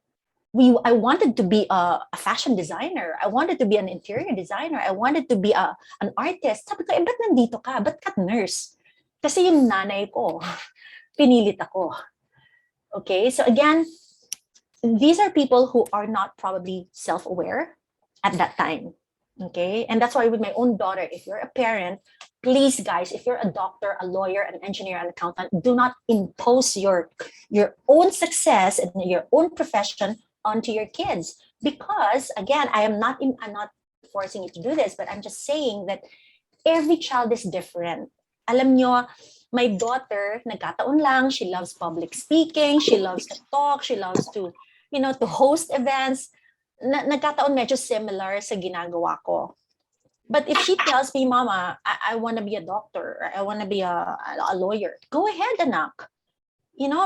Speaker 2: I wanted to be a fashion designer. I wanted to be an interior designer. I wanted to be an artist. Sabi ko, ba't nandito ka? Ba't ka nurse? Kasi yung nanay ko, pinilit ako. Okay, so again, these are people who are not probably self-aware at that time. Okay, and that's why with my own daughter, if you're a parent, please guys, if you're a doctor, a lawyer, an engineer, an accountant, do not impose your own success and your own profession onto your kids, because again, I'm not forcing you to do this, but I'm just saying that every child is different. Alam nyo, my daughter, nagkataon lang, she loves public speaking, she loves to talk, she loves to, to host events. Nagkataon medyo similar sa ginagawa ko. But if she tells me, Mama, I want to be a doctor, or I want to be a lawyer, go ahead, anak.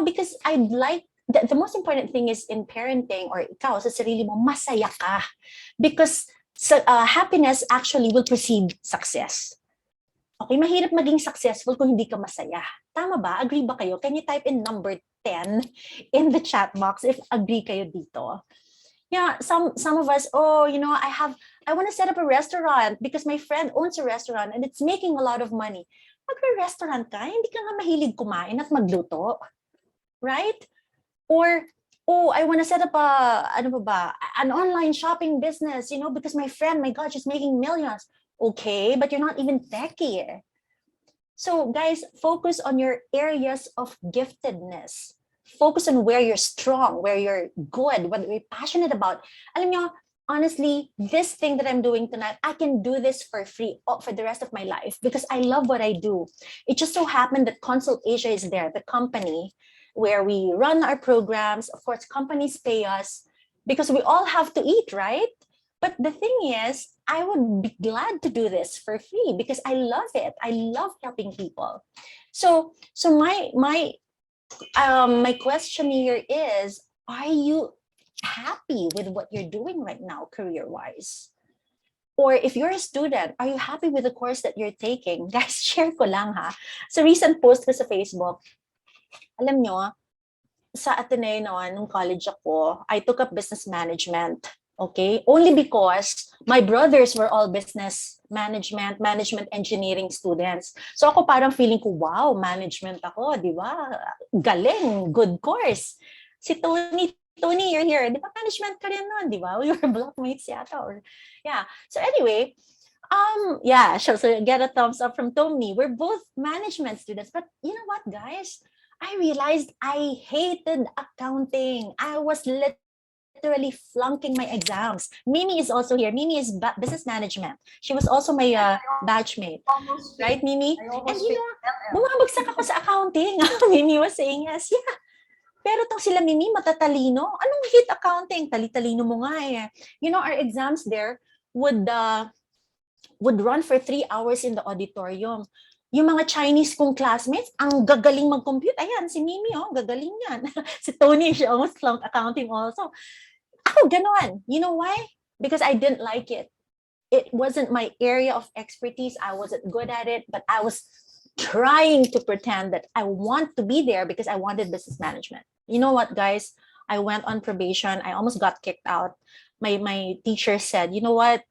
Speaker 2: Because I'd like, the most important thing is in parenting, or ikaw sa sarili mo, masaya ka. Because happiness actually will precede success. Okay, mahirap maging successful kung hindi ka masaya. Tama ba? Agree ba kayo? Can you type in number 10 in the chat box if agree kayo dito? Yeah, some of us, oh, I want to set up a restaurant because my friend owns a restaurant and it's making a lot of money. Magre-restaurant ka, hindi ka nga mahilig kumain at magluto. Right? Or, oh, I want to set up an online shopping business, because my friend, my God, she's making millions. Okay, but you're not even techie. So guys, focus on your areas of giftedness. Focus on where you're strong, where you're good, what you're passionate about. Alam nyo, honestly, this thing that I'm doing tonight, I can do this for free for the rest of my life because I love what I do. It just so happened that Consult Asia is there, the company where we run our programs. Of course, companies pay us because we all have to eat, right? But the thing is, I would be glad to do this for free because I love it. I love helping people. So my question here is, are you happy with what you're doing right now career-wise? Or if you're a student, are you happy with the course that you're taking? Guys, share ko lang ha. Sa recent post ko sa Facebook, alam nyo, sa Ateneo noon, nung college ako, I took up business management. Okay? Only because my brothers were all business management engineering students. So ako parang feeling ko, wow, management ako, di ba? Galing, good course. Si Tony, you're here. Di ba management ka rin nun, di ba? We were blockmates yata. Yeah. So anyway, yeah, so get a thumbs up from Tony. We're both management students. But you know what, guys? I realized I hated accounting. I was literally flunking my exams. Mimi is also here. Mimi is business management. She was also my batchmate. Right, Mimi? And bumabagsak ako sa accounting. Mimi was saying yes. Yeah. Pero tong sila Mimi, matatalino. Anong hate accounting? Tali-talino mo nga eh. Our exams there would run for 3 hours in the auditorium. Yung mga Chinese kong classmates, ang gagaling mag-compute. Ayan, si Mimi, gagaling yan. Si Tony, she almost flunked accounting also. Ako, ganon. You know why? Because I didn't like it. It wasn't my area of expertise. I wasn't good at it, but I was trying to pretend that I want to be there because I wanted business management. You know what, guys? I went on probation. I almost got kicked out. My teacher said, you know what?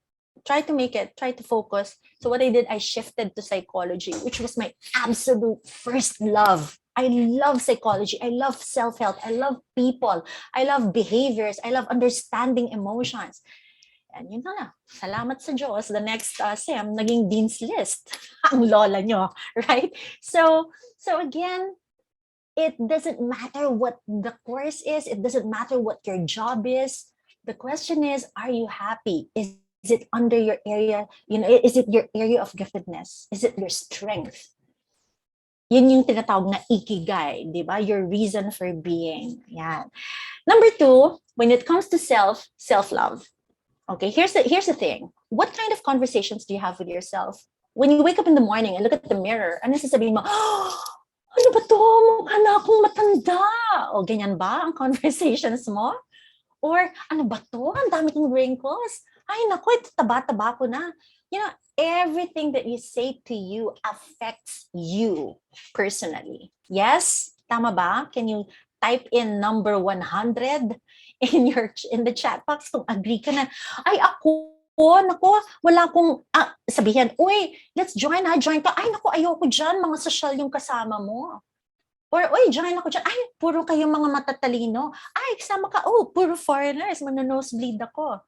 Speaker 2: Try to make it, try to focus. So what I did, I shifted to psychology, which was my absolute first love. I love psychology. I love self-help. I love people. I love behaviors. I love understanding emotions. And yun na, salamat sa Diyos. The next SEM, naging Dean's List. Ang lola nyo, right? So again, it doesn't matter what the course is. It doesn't matter what your job is. The question is, are you happy? Is it under your area? Is it your area of giftedness? Is it your strength? Yun yung tinatawag na ikigai, di ba? Your reason for being. Yan. Number 2, when it comes to self-love. Okay, here's the thing. What kind of conversations do you have with yourself? When you wake up in the morning and look at the mirror, ano sasabihin mo? Oh, ano ba to? Mukha na akong matanda. O ganyan ba ang conversations mo? Or ano ba to? Ang dami kong wrinkles. Ay, naku, ito taba-taba ko na. Everything that you say to you affects you personally. Yes? Tama ba? Can you type in number 100 in the chat box kung agree ka na? Ay, ako, naku, wala akong, sabihin, uy, let's join ka. Ay, naku, ayoko dyan, mga social yung kasama mo. Or, uy, join ako dyan. Ay, puro kayo mga matatalino. Ay, kasama ka. Oh, puro foreigners. Nosebleed ako.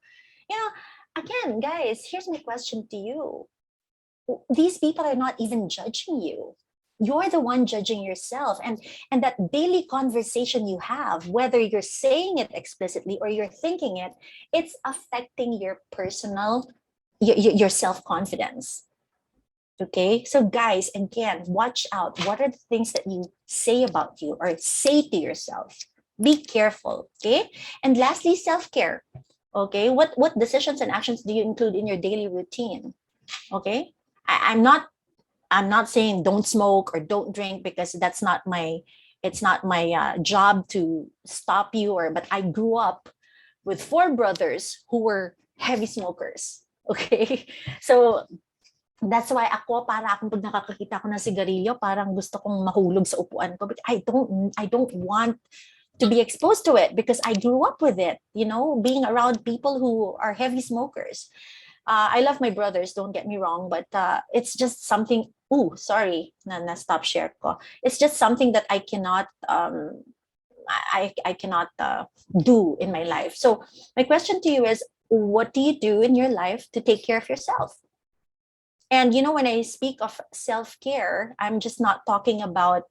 Speaker 2: Again, guys, here's my question to you. These people are not even judging you. You're the one judging yourself. And that daily conversation you have, whether you're saying it explicitly or you're thinking it, it's affecting your personal, your self-confidence. Okay, so guys, again, watch out. What are the things that you say about you or say to yourself? Be careful, okay? And lastly, self-care. Okay, what decisions and actions do you include in your daily routine? Okay, I'm not saying don't smoke or don't drink because it's not my job to stop you. But I grew up with 4 brothers who were heavy smokers. Okay, so That's why ako, para akong pag nakakakita ko ng sigarilyo, parang gusto kong mahulog sa upuan ko. But I don't want to be exposed to it because I grew up with it, you know, being around people who are heavy smokers. I love my brothers, don't get me wrong, but it's just something, ooh, sorry, na stop share ko. It's just something that I cannot, I cannot do in my life. So my question to you is, what do you do in your life to take care of yourself? And you know, when I speak of self-care, I'm just not talking about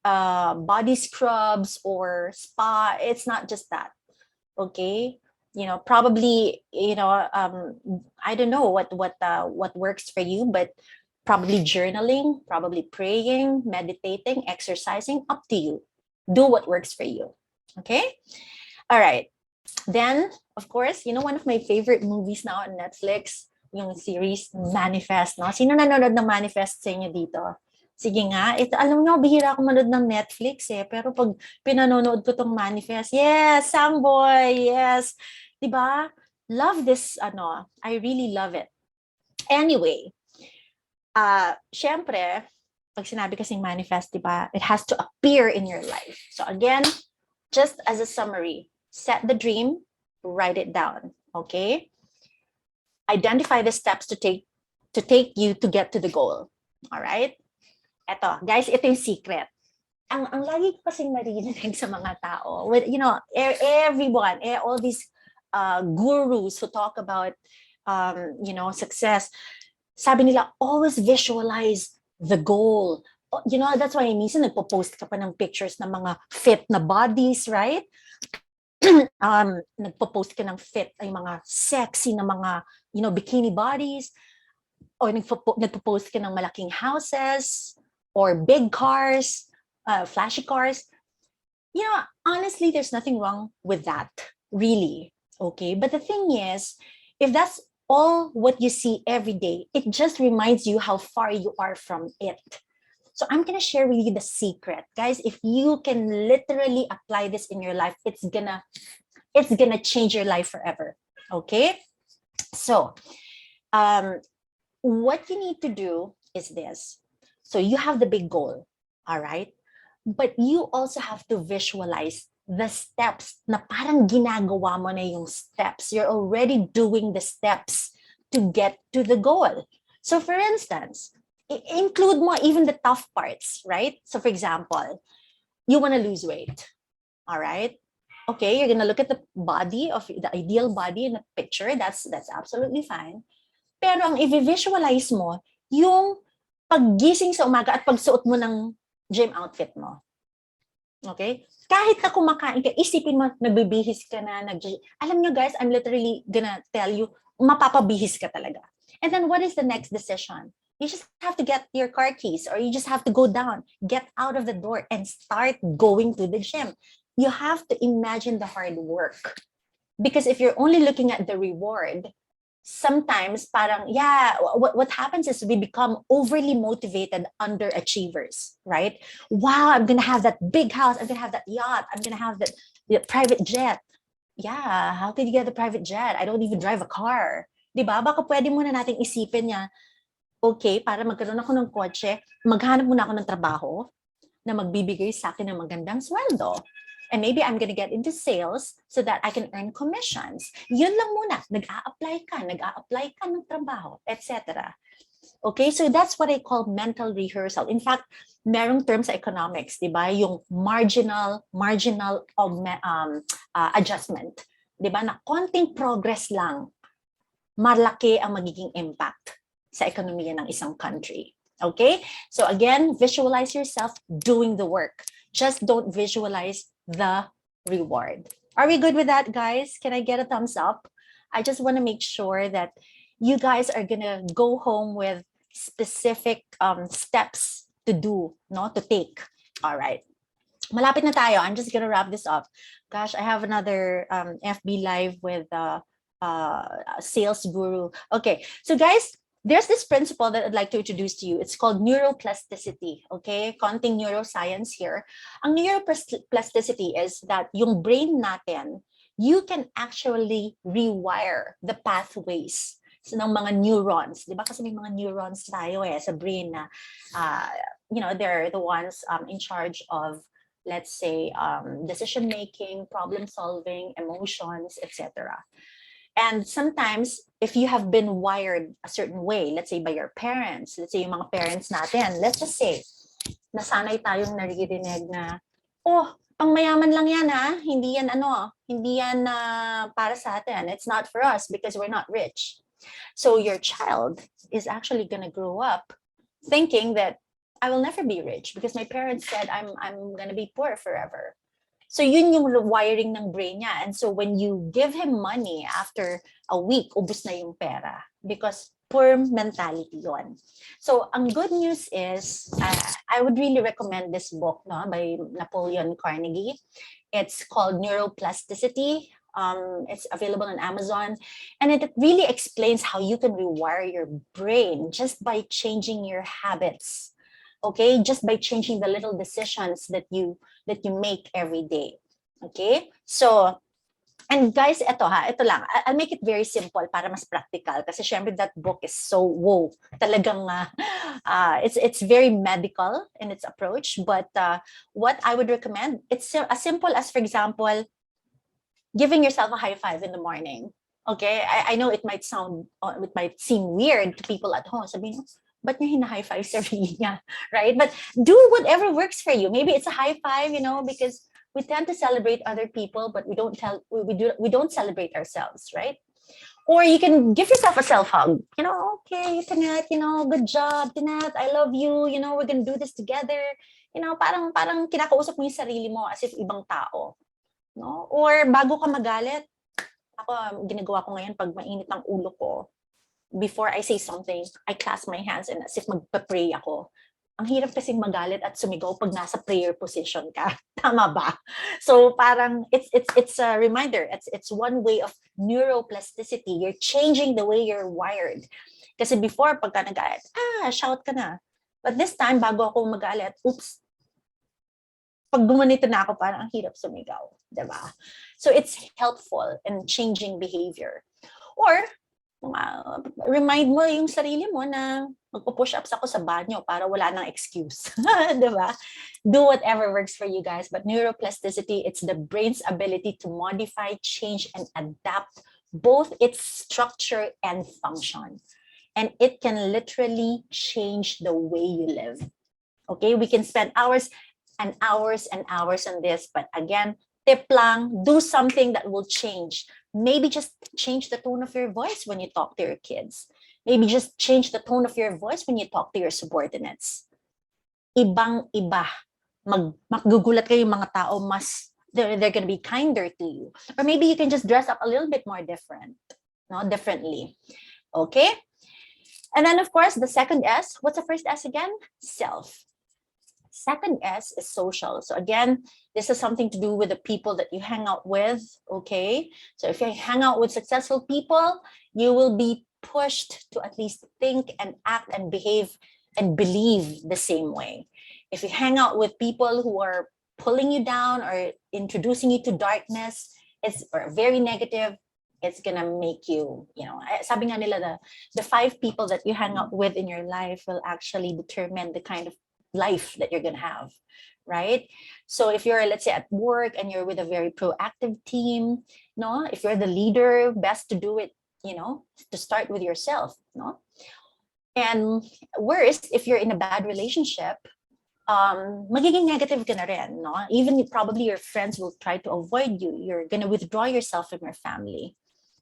Speaker 2: body scrubs or spa. It's not just that. Okay. You know, probably, you know, I don't know what works for you, but probably journaling, probably praying, meditating, exercising, up to you. Do what works for you. Okay. All right. Then, of course, you know, one of my favorite movies now on Netflix, yung series Manifest, no? Sino nanonood ng Manifest sa inyo dito? Sige nga, ito, alam nyo, bihira ako manood ng Netflix eh, pero pag pinanonood ko tong Manifest, yes, Samboy, yes. Diba? Love this, ano, I really love it. Anyway, syempre, pag sinabi kasing manifest, diba, it has to appear in your life. So again, just as a summary, set the dream, write it down, okay? Identify the steps to take you to get to the goal. All right? Eto, guys, ito yung secret. Ang lagi ko kasing narinig sa mga tao, with, you know, everyone, all these gurus who talk about, you know, success, sabi nila, always visualize the goal. You know, that's why minsan nagpo-post ka pa ng pictures ng mga fit na bodies, right? Nagpo-post ka ng fit ay mga sexy na mga, you know, bikini bodies, or nagpo-post ka ng malaking houses or big cars, flashy cars. You know, honestly, there's nothing wrong with that, really. Okay, but the thing is, if that's all what you see every day, it just reminds you how far you are from it. So I'm gonna share with you the secret, guys. If you can literally apply this in your life, it's gonna change your life forever. Okay. So, what you need to do is this. So you have the big goal, all right? But you also have to visualize the steps na parang ginagawa mo na yung steps. You're already doing the steps to get to the goal. So for instance, include mo even the tough parts, right? So for example, you want to lose weight, all right? Okay, you're gonna look at the body of the ideal body in a picture. That's absolutely fine. Pero ang i-visualize mo, yung paggising sa umaga at pagsuot mo ng gym outfit mo. Okay? Kahit na kumakain ka, isipin mo, nagbibihis ka na, alam nyo guys, I'm literally gonna tell you, mapapabihis ka talaga. And then what is the next decision? You just have to get your car keys, or you just have to go down, get out of the door and start going to the gym. You have to imagine the hard work. Because if you're only looking at the reward, sometimes parang, yeah, what happens is we become overly motivated underachievers, right? Wow, I'm gonna have that big house, I'm gonna have that yacht, I'm gonna have that private jet. Yeah, how could you get the private jet? I don't even drive a car. Diba? Baka pwede muna nating isipin niya, okay, para magkaroon ako ng kotse, maghanap muna ako ng trabaho na magbibigay sa akin ng magandang sweldo. And maybe I'm gonna get into sales so that I can earn commissions. Yun lang muna. Nag-a-apply ka ng trabaho, etc. Okay, so that's what I call mental rehearsal. In fact, merong term sa economics, di ba? Yung marginal adjustment. Di ba? Na konting progress lang, malaki ang magiging impact sa ekonomiya ng isang country. Okay? So again, visualize yourself doing the work. Just don't visualize the reward. Are we good with that, guys? Can I get a thumbs up? I just want to make sure that you guys are gonna go home with specific steps to do, no, to take. All right. Malapit na tayo. I'm just gonna wrap this up. Gosh, I have another FB live with a sales guru. Okay, so guys, there's this principle that I'd like to introduce to you. It's called neuroplasticity, okay? Konting neuroscience here. Ang neuroplasticity is that yung brain natin, you can actually rewire the pathways ng mga neurons. Di ba? Kasi may mga neurons tayo sa brain na, they're the ones in charge of, let's say, decision making, problem solving, emotions, etc. And sometimes, if you have been wired a certain way, let's say by your parents, let's say yung mga parents natin, let's just say, nasanay tayong naririnig na, oh, pang mayaman lang yan hindi yan hindi yan para sa atin. It's not for us because we're not rich. So your child is actually gonna grow up thinking that I will never be rich because my parents said I'm gonna be poor forever. So yun yung wiring ng brain niya. And so when you give him money after a week, ubus na yung pera because poor mentality yon. So ang good news is, I would really recommend this book by Napoleon Carnegie. It's called Neuroplasticity. It's available on Amazon. And it really explains how you can rewire your brain just by changing your habits. Okay, just by changing the little decisions that you make every day. Okay, so, and guys, ito lang, I'll make it very simple para mas practical kasi syempre that book is so talagang it's very medical in its approach, but what I would recommend, it's as simple as, for example, giving yourself a high five in the morning. Okay, I know it might seem weird to people at home. Sabihin, ba't niya hina-high five sarili niya, right? But do whatever works for you. Maybe it's a high five, because we tend to celebrate other people, but we don't celebrate ourselves, right? Or you can give yourself a self-hug. Okay, Tinette, good job, Tinette, I love you, we're gonna do this together. Parang kinakausap mo yung sarili mo as if ibang tao. No? Or bago ka magalit, ako, ginagawa ko ngayon pag mainit ang ulo ko, before I say something, I clasp my hands and as if magpa-pray ako. Ang hirap kasing magalit at sumigaw pag nasa prayer position ka. Tama ba? So parang it's a reminder. It's one way of neuroplasticity. You're changing the way you're wired. Kasi before, pagka nagalit, shout ka na. But this time, bago ako magalit, oops, pag gumanito na ako, parang ang hirap sumigaw. Diba? So it's helpful in changing behavior. Or, remind mo yung sarili mo na magpo-push-ups ako sa banyo para wala nang excuse. Diba? Do whatever works for you guys. But neuroplasticity, it's the brain's ability to modify, change, and adapt both its structure and function. And it can literally change the way you live. Okay? We can spend hours and hours and hours on this. But again, tip lang, do something that will change. Maybe just change the tone of your voice when you talk to your kids. Maybe just change the tone of your voice when you talk to your subordinates. Ibang-iba. Magugulat kayo yung mga tao, they're going to be kinder to you. Or maybe you can just dress up a little bit more differently. Okay? And then, of course, the second S. What's the first S again? Self. Second S is social. So again, this is something to do with the people that you hang out with, okay? So if you hang out with successful people, you will be pushed to at least think and act and behave and believe the same way. If you hang out with people who are pulling you down or introducing you to darkness, or very negative, it's gonna make you, sabi nga nila, the 5 people that you hang out with in your life will actually determine the kind of life that you're gonna have, right? So if you're, let's say, at work and you're with a very proactive team, if you're the leader, best to do it, to start with yourself, And worse, if you're in a bad relationship, magiging negative ka na rin, Even probably your friends will try to avoid you. You're gonna withdraw yourself from your family,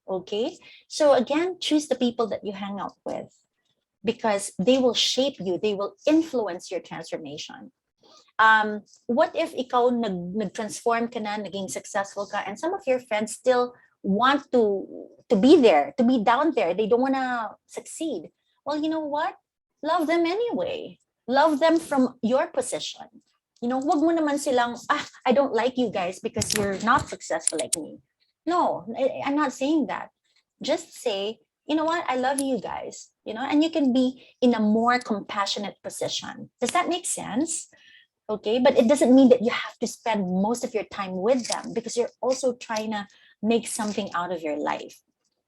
Speaker 2: okay? So again, choose the people that you hang out with, because they will shape you, they will influence your transformation. What if ikaw nag-transform ka na, naging successful ka, and some of your friends still want to be there, to be down there, they don't want to succeed? Well, you know what? Love them anyway. Love them from your position. Wag mo naman silang, I don't like you guys because you're not successful like me. No, I'm not saying that. Just say, you know what, I love you guys, and you can be in a more compassionate position. Does that make sense? Okay, but it doesn't mean that you have to spend most of your time with them, because you're also trying to make something out of your life.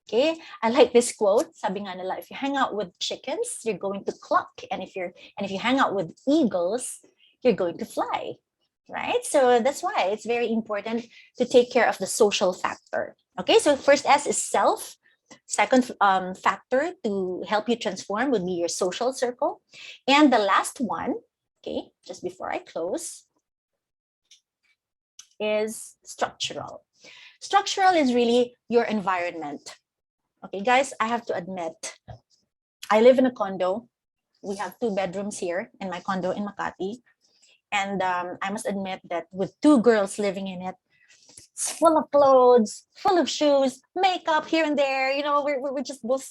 Speaker 2: Okay, I like this quote. Sabi nga nila, if you hang out with chickens, you're going to cluck, and if you hang out with eagles, you're going to fly, right? So that's why it's very important to take care of the social factor. Okay, so first S is self. Second factor to help you transform would be your social circle, and the last one, okay, just before I close, is structural. Structural is really your environment. Okay, guys, I have to admit, I live in a condo. We have 2 bedrooms here in my condo in Makati. And I must admit that with 2 girls living in it, it's full of clothes, full of shoes, makeup here and there. You know, we're just both,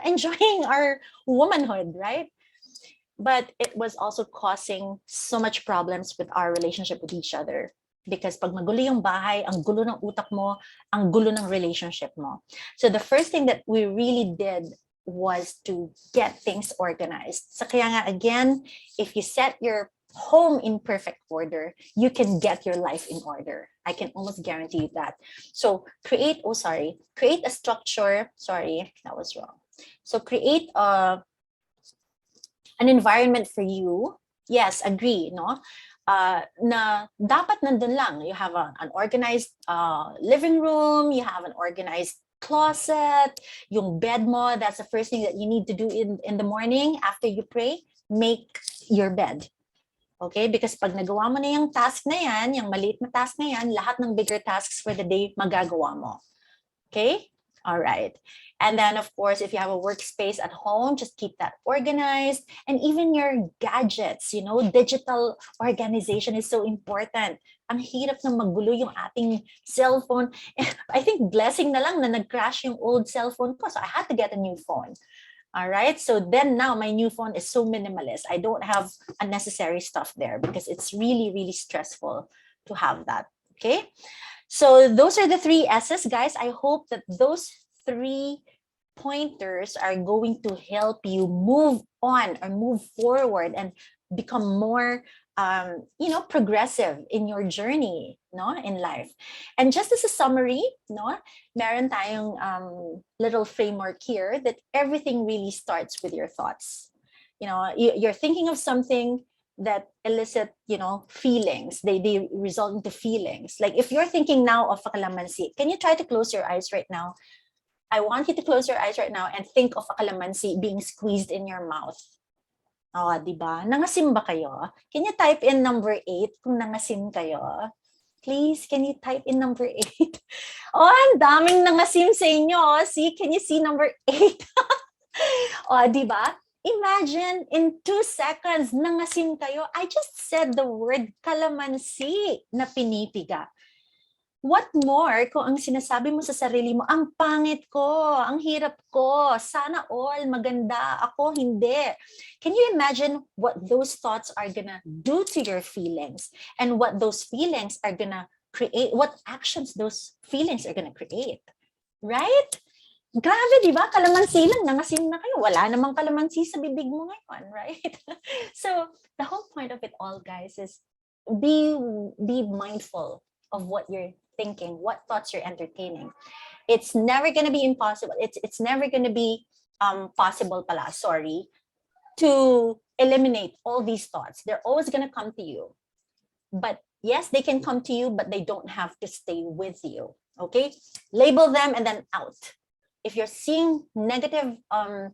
Speaker 2: enjoying our womanhood, right? But it was also causing so much problems with our relationship with each other. Because pag magulo yung bahay, ang gulo ng utak mo, ang gulo ng relationship mo. So the first thing that we really did was to get things organized. So kaya nga, again, if you set your home in perfect order, you can get your life in order. I can almost guarantee you that. So create a structure. Sorry, that was wrong. So create an environment for you. Yes, agree, no? Na dapat nandun lang. You have an organized living room, you have an organized closet, yung bed mo, that's the first thing that you need to do in the morning after you pray, make your bed. Okay? Because pag nagawa mo na yung task na yan, yung maliit na task na yan, lahat ng bigger tasks for the day, magagawa mo. Okay? All right. And then, of course, if you have a workspace at home, just keep that organized. And even your gadgets, digital organization is so important. Ang hirap ng magulo yung ating cellphone. I think blessing na lang na nag-crash yung old cellphone ko. So I had to get a new phone. All right. So then now my new phone is so minimalist. I don't have unnecessary stuff there because it's really, really stressful to have that. Okay. So those are the 3 S's, guys. I hope that those 3 pointers are going to help you move on or move forward and become more progressive in your journey, in life. And just as a summary, meron tayong little framework here that everything really starts with your thoughts. You're thinking of something that elicit, feelings. They result into feelings. Like if you're thinking now of a calamansi, can you try to close your eyes right now? I want you to close your eyes right now and think of a calamansi being squeezed in your mouth. Oh, diba? Nangasim ba kayo? Can you type in number 8 kung nangasim kayo? Please, can you type in number 8? Oh, ang daming nangasim sa inyo. See, can you see number 8? Oh, diba? Imagine in 2 seconds, nangasim kayo. I just said the word calamansi na pinipiga. What more kung ang sinasabi mo sa sarili mo, ang pangit ko, ang hirap ko, sana all, maganda, ako hindi. Can you imagine what those thoughts are gonna do to your feelings and what those feelings are gonna create, what actions those feelings are gonna create, right? Grabe, di ba? Kalamansi lang, nangasim na kayo. Wala namang kalamansi sa bibig mo ngayon, right? So, the whole point of it all, guys, is be mindful of what you're thinking, what thoughts you're entertaining. It's never going to be impossible. It's never going to be possible to eliminate all these thoughts. They're always going to come to you. But yes, they can come to you, but they don't have to stay with you. Okay? Label them and then out. If you're seeing negative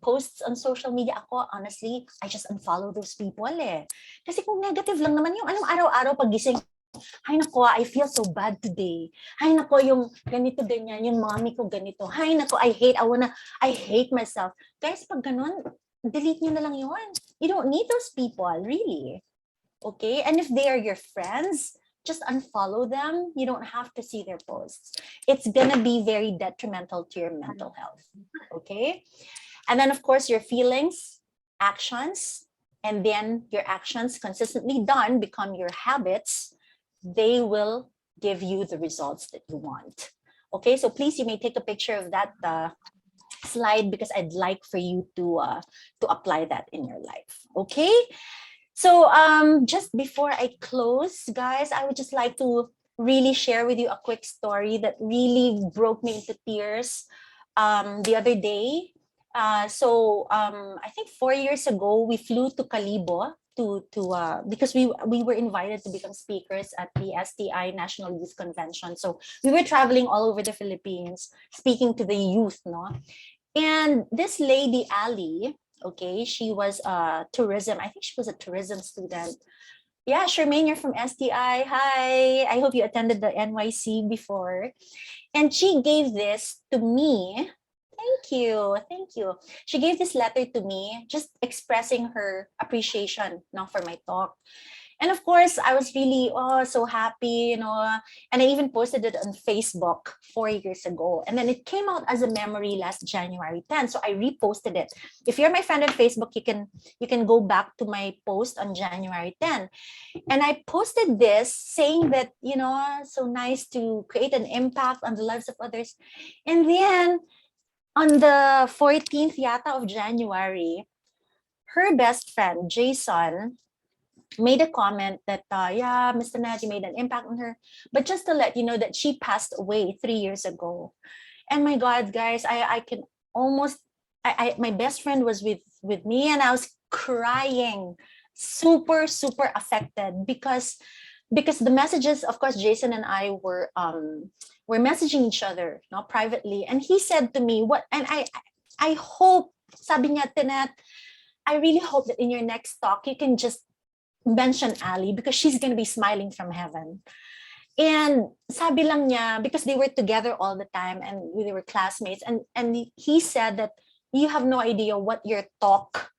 Speaker 2: posts on social media, ako, honestly, I just unfollow those people eh. Kasi kung negative lang naman yung anong araw-araw pagising, ay nako, I feel so bad today. Ay nako, yung ganito ganyan, yung mommy ko ganito. Ay nako, I hate myself. Guys, pag ganun, delete nyo na lang yun. You don't need those people, really. Okay? And if they are your friends, just unfollow them. You don't have to see their posts. It's gonna be very detrimental to your mental health. Okay? And then, of course, your feelings, actions, and then your actions consistently done become your habits. They will give you the results that you want. Okay, so please, you may take a picture of that slide because I'd like for you to apply that in your life. Okay, so just before I close, guys, I would just like to really share with you a quick story that really broke me into tears the other day. I think 4 years ago, we flew to Calibo because we were invited to become speakers at the STI National Youth Convention. So we were traveling all over the Philippines, speaking to the youth, no? And this lady, Ali, okay, she was tourism. I think she was a tourism student. Yeah, Charmaine, you're from STI. Hi. I hope you attended the NYC before. And she gave this to me. Thank you. Thank you. She gave this letter to me, just expressing her appreciation now for my talk. And of course, I was really so happy, and I even posted it on Facebook 4 years ago. And then it came out as a memory last January 10th. So I reposted it. If you're my friend on Facebook, you can go back to my post on January 10th. And I posted this saying that, so nice to create an impact on the lives of others. And then on the 14th yata of January, her best friend, Jason, made a comment that, yeah, Mr. Nat, you made an impact on her. But just to let you know that she passed away 3 years ago. And my God, guys, I can almost, my best friend was with me, and I was crying, super, super affected because the messages, of course, Jason and I were messaging each other, privately. And he said to me, I hope, sabi niya, Tinette, I really hope that in your next talk, you can just mention Ali because she's going to be smiling from heaven. And sabi lang niya, because they were together all the time and they were classmates, and he said that you have no idea what your talk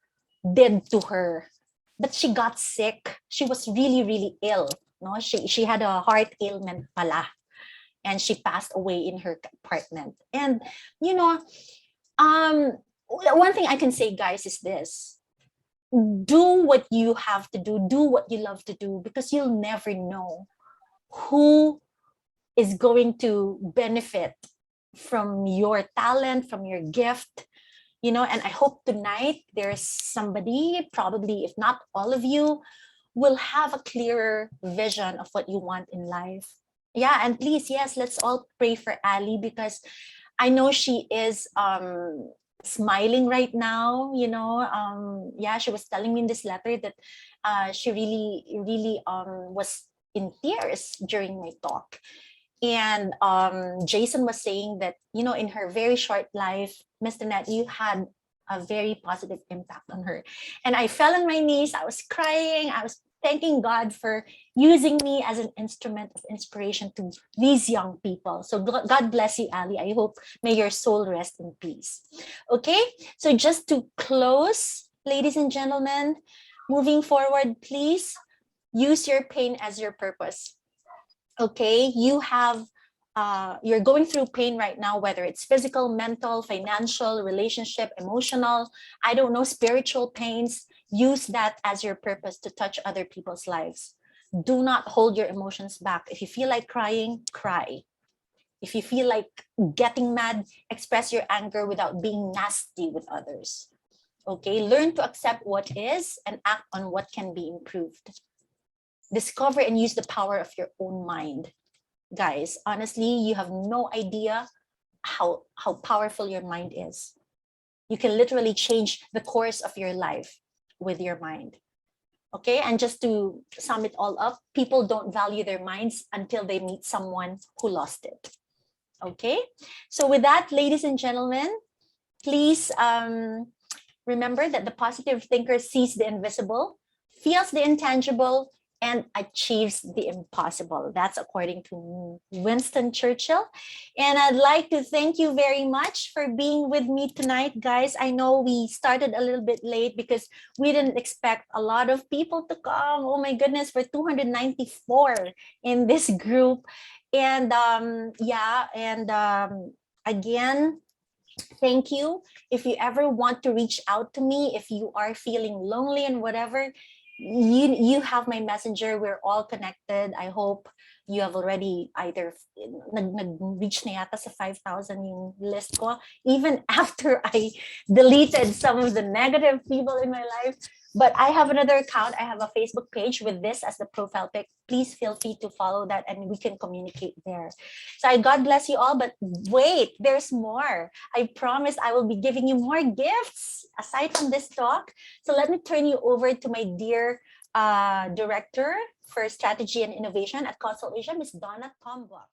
Speaker 2: did to her. But she got sick. She was really, really ill. No, she had a heart ailment pala, and she passed away in her apartment. And one thing I can say, guys, is this: do what you have to do what you love to do, because you'll never know who is going to benefit from your talent, from your gift, and I hope tonight there's somebody, probably if not all of you, will have a clearer vision of what you want in life. Yeah, and please, yes, let's all pray for Ali, because I know she is smiling right now, yeah, she was telling me in this letter that she really, really was in tears during my talk. And Jason was saying that, in her very short life, Mr. Nat, you had a very positive impact on her. And I fell on my knees, I was crying, I was thanking God for using me as an instrument of inspiration to these young people. So God bless you, Ali. I hope may your soul rest in peace. Okay, so just to close, ladies and gentlemen, moving forward, please use your pain as your purpose. Okay, you're going through pain right now, whether it's physical, mental, financial, relationship, emotional, I don't know, spiritual pains. Use that as your purpose to touch other people's lives. Do not hold your emotions back. If you feel like crying, cry. If you feel like getting mad, express your anger without being nasty with others. Okay, learn to accept what is and act on what can be improved. Discover and use the power of your own mind. Guys, honestly, you have no idea how powerful your mind is. You can literally change the course of your life with your mind. Okay, and just to sum it all up, people don't value their minds until they meet someone who lost it. Okay, so with that, ladies and gentlemen, please remember that the positive thinker sees the invisible, feels the intangible, and achieves the impossible. That's according to Winston Churchill. And I'd like to thank you very much for being with me tonight, guys. I know we started a little bit late because we didn't expect a lot of people to come. Oh my goodness, we're 294 in this group. And again, thank you. If you ever want to reach out to me, if you are feeling lonely and whatever, you have my messenger. We're all connected. I hope you have already either nag-reach na yata sa 5,000 yung list ko, even after I deleted some of the negative people in my life. But I have another account. I have a Facebook page with this as the profile pic. Please feel free to follow that and we can communicate there. So God bless you all. But wait, there's more. I promise I will be giving you more gifts aside from this talk. So let me turn you over to my dear director for strategy and innovation at Council Asia, Ms. Donna Tombok.